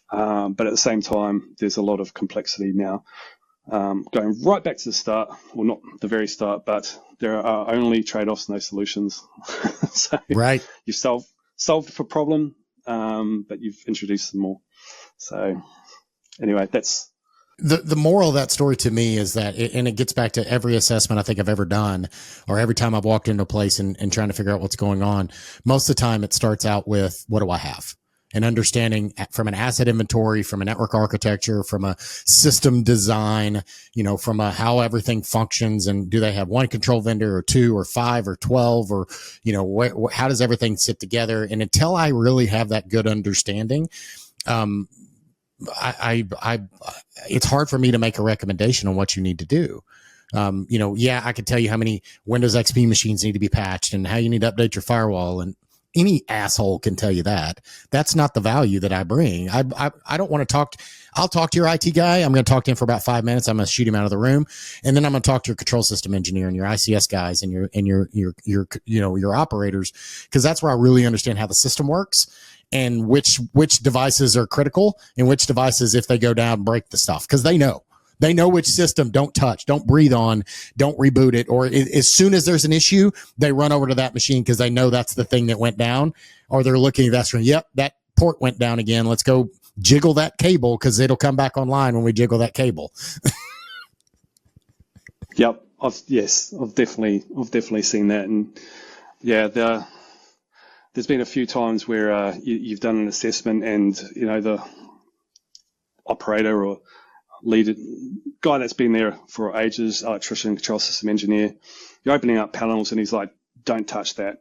But at the same time, there's a lot of complexity now. Going right back to the start, well, not the very start, but there are only trade-offs, no solutions. So right. You've solved for problem, but you've introduced some more. So anyway, that's the moral of that story to me is that, and it gets back to every assessment I think I've ever done, or every time I've walked into a place and trying to figure out what's going on. Most of the time it starts out with, what do I have? And understanding from an asset inventory, from a network architecture, from a system design, from a how everything functions, and do they have one control vendor or two or five or 12, or, how does everything sit together? And until I really have that good understanding, it's hard for me to make a recommendation on what you need to do. I could tell you how many Windows XP machines need to be patched and how you need to update your firewall, and any asshole can tell you that. That's not the value that I bring. I don't want to talk. I'll talk to your IT guy. I'm going to talk to him for about 5 minutes. I'm going to shoot him out of the room, and then I'm going to talk to your control system engineer and your ICS guys and your operators, because that's where I really understand how the system works and which devices are critical and which devices, if they go down, break the stuff, because they know which system don't touch, don't breathe on, don't reboot it, or as soon as there's an issue, they run over to that machine because they know that's the thing that went down, or they're looking at that screen. Yep, that port went down again. Let's go jiggle that cable because it'll come back online when we jiggle that cable. Yep, I've definitely seen that, and there's been a few times where you've done an assessment and the operator or lead guy that's been there for ages, electrician, control system engineer, you're opening up panels and he's like, don't touch that.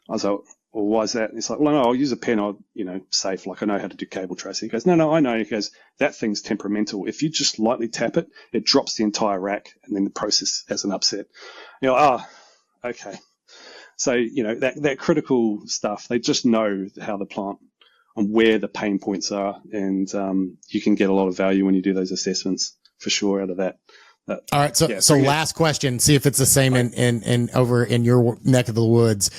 I was like, well, why is that? And he's like, well, no, I'll use a pen. I'll, safe. Like, I know how to do cable tracing. He goes, no, I know. He goes, that thing's temperamental. If you just lightly tap it, it drops the entire rack and then the process has an upset. Okay. So, that critical stuff, they just know how the plant and where the pain points are, and you can get a lot of value when you do those assessments for sure out of that. All right, so last question. See if it's the same in over in your neck of the woods.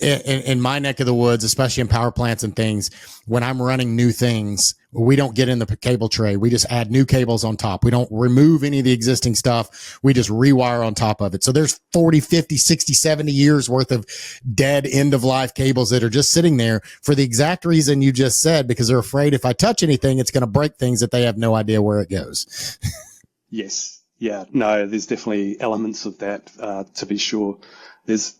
In my neck of the woods, especially in power plants and things, when I'm running new things, we don't get in the cable tray. We just add new cables on top. We don't remove any of the existing stuff. We just rewire on top of it. So there's 40, 50, 60, 70 years worth of dead end of life cables that are just sitting there for the exact reason you just said, because they're afraid if I touch anything, it's going to break things that they have no idea where it goes. Yes. Yeah. No, there's definitely elements of that, to be sure. There's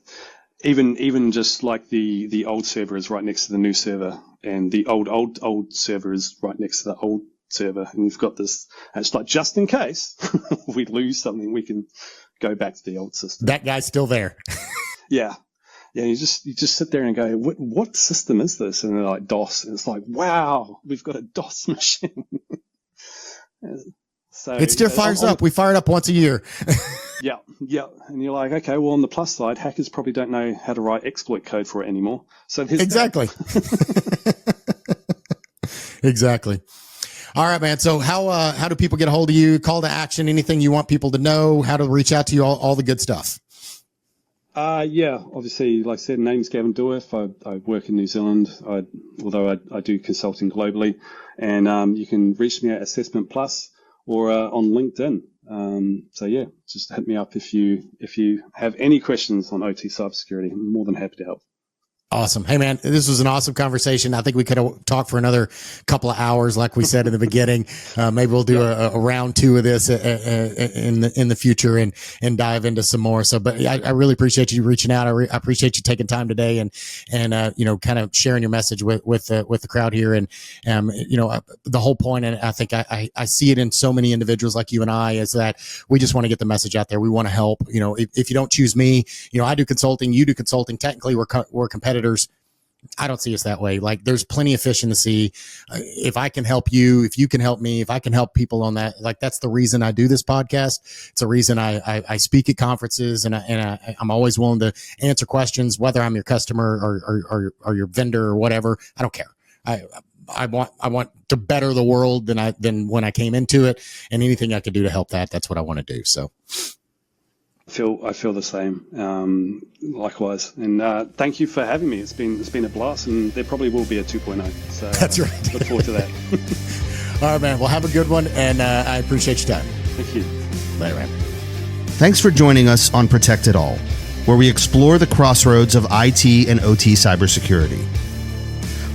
even just like the old server is right next to the new server, and the old server is right next to the old server, and you've got this, and it's like, just in case we lose something, we can go back to the old system. That guy's still there. Yeah. You just sit there and go, what system is this? And they're like, DOS, and it's like, wow, we've got a DOS machine. So it still fires up. We fire it up once a year. Yeah. And you're like, okay, well, on the plus side, hackers probably don't know how to write exploit code for it anymore. So exactly. Exactly. All right, man. So how do people get a hold of you? Call to action, anything you want people to know, how to reach out to you, all the good stuff. Yeah, obviously, like I said, name's Gavin Dilworth. I work in New Zealand, although I do consulting globally. And you can reach me at Assessment Plus or on LinkedIn. So yeah, just hit me up if you have any questions on OT cybersecurity. I'm more than happy to help. Awesome. Hey, man, this was an awesome conversation. I think we could have talked for another couple of hours, like we said in the beginning. Maybe we'll do a round 2 of this in the future and dive into some more. So, but I really appreciate you reaching out. I appreciate you taking time today and kind of sharing your message with the crowd here. And, the whole point, and I think I see it in so many individuals like you and I, is that we just want to get the message out there. We want to help. If you don't choose me, I do consulting, you do consulting. Technically, we're competitors. I don't see us that way. Like, there's plenty of fish in the sea. If I can help you, if you can help me, if I can help people on that, like, that's the reason I do this podcast. It's a reason I speak at conferences, and I'm always willing to answer questions, whether I'm your customer or your vendor or whatever. I don't care. I want to better the world than when I came into it, and anything I can do to help that's what I want to do. So. I feel the same. Likewise, and thank you for having me. It's been a blast, and there probably will be a 2.0. So that's right. Look forward to that. All right, man. Well, have a good one, and I appreciate your time. Thank you. Later, man. Thanks for joining us on Protect It All, where we explore the crossroads of IT and OT cybersecurity.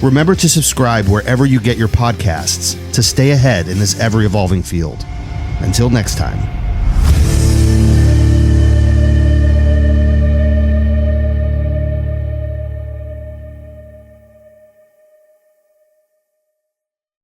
Remember to subscribe wherever you get your podcasts to stay ahead in this ever-evolving field. Until next time.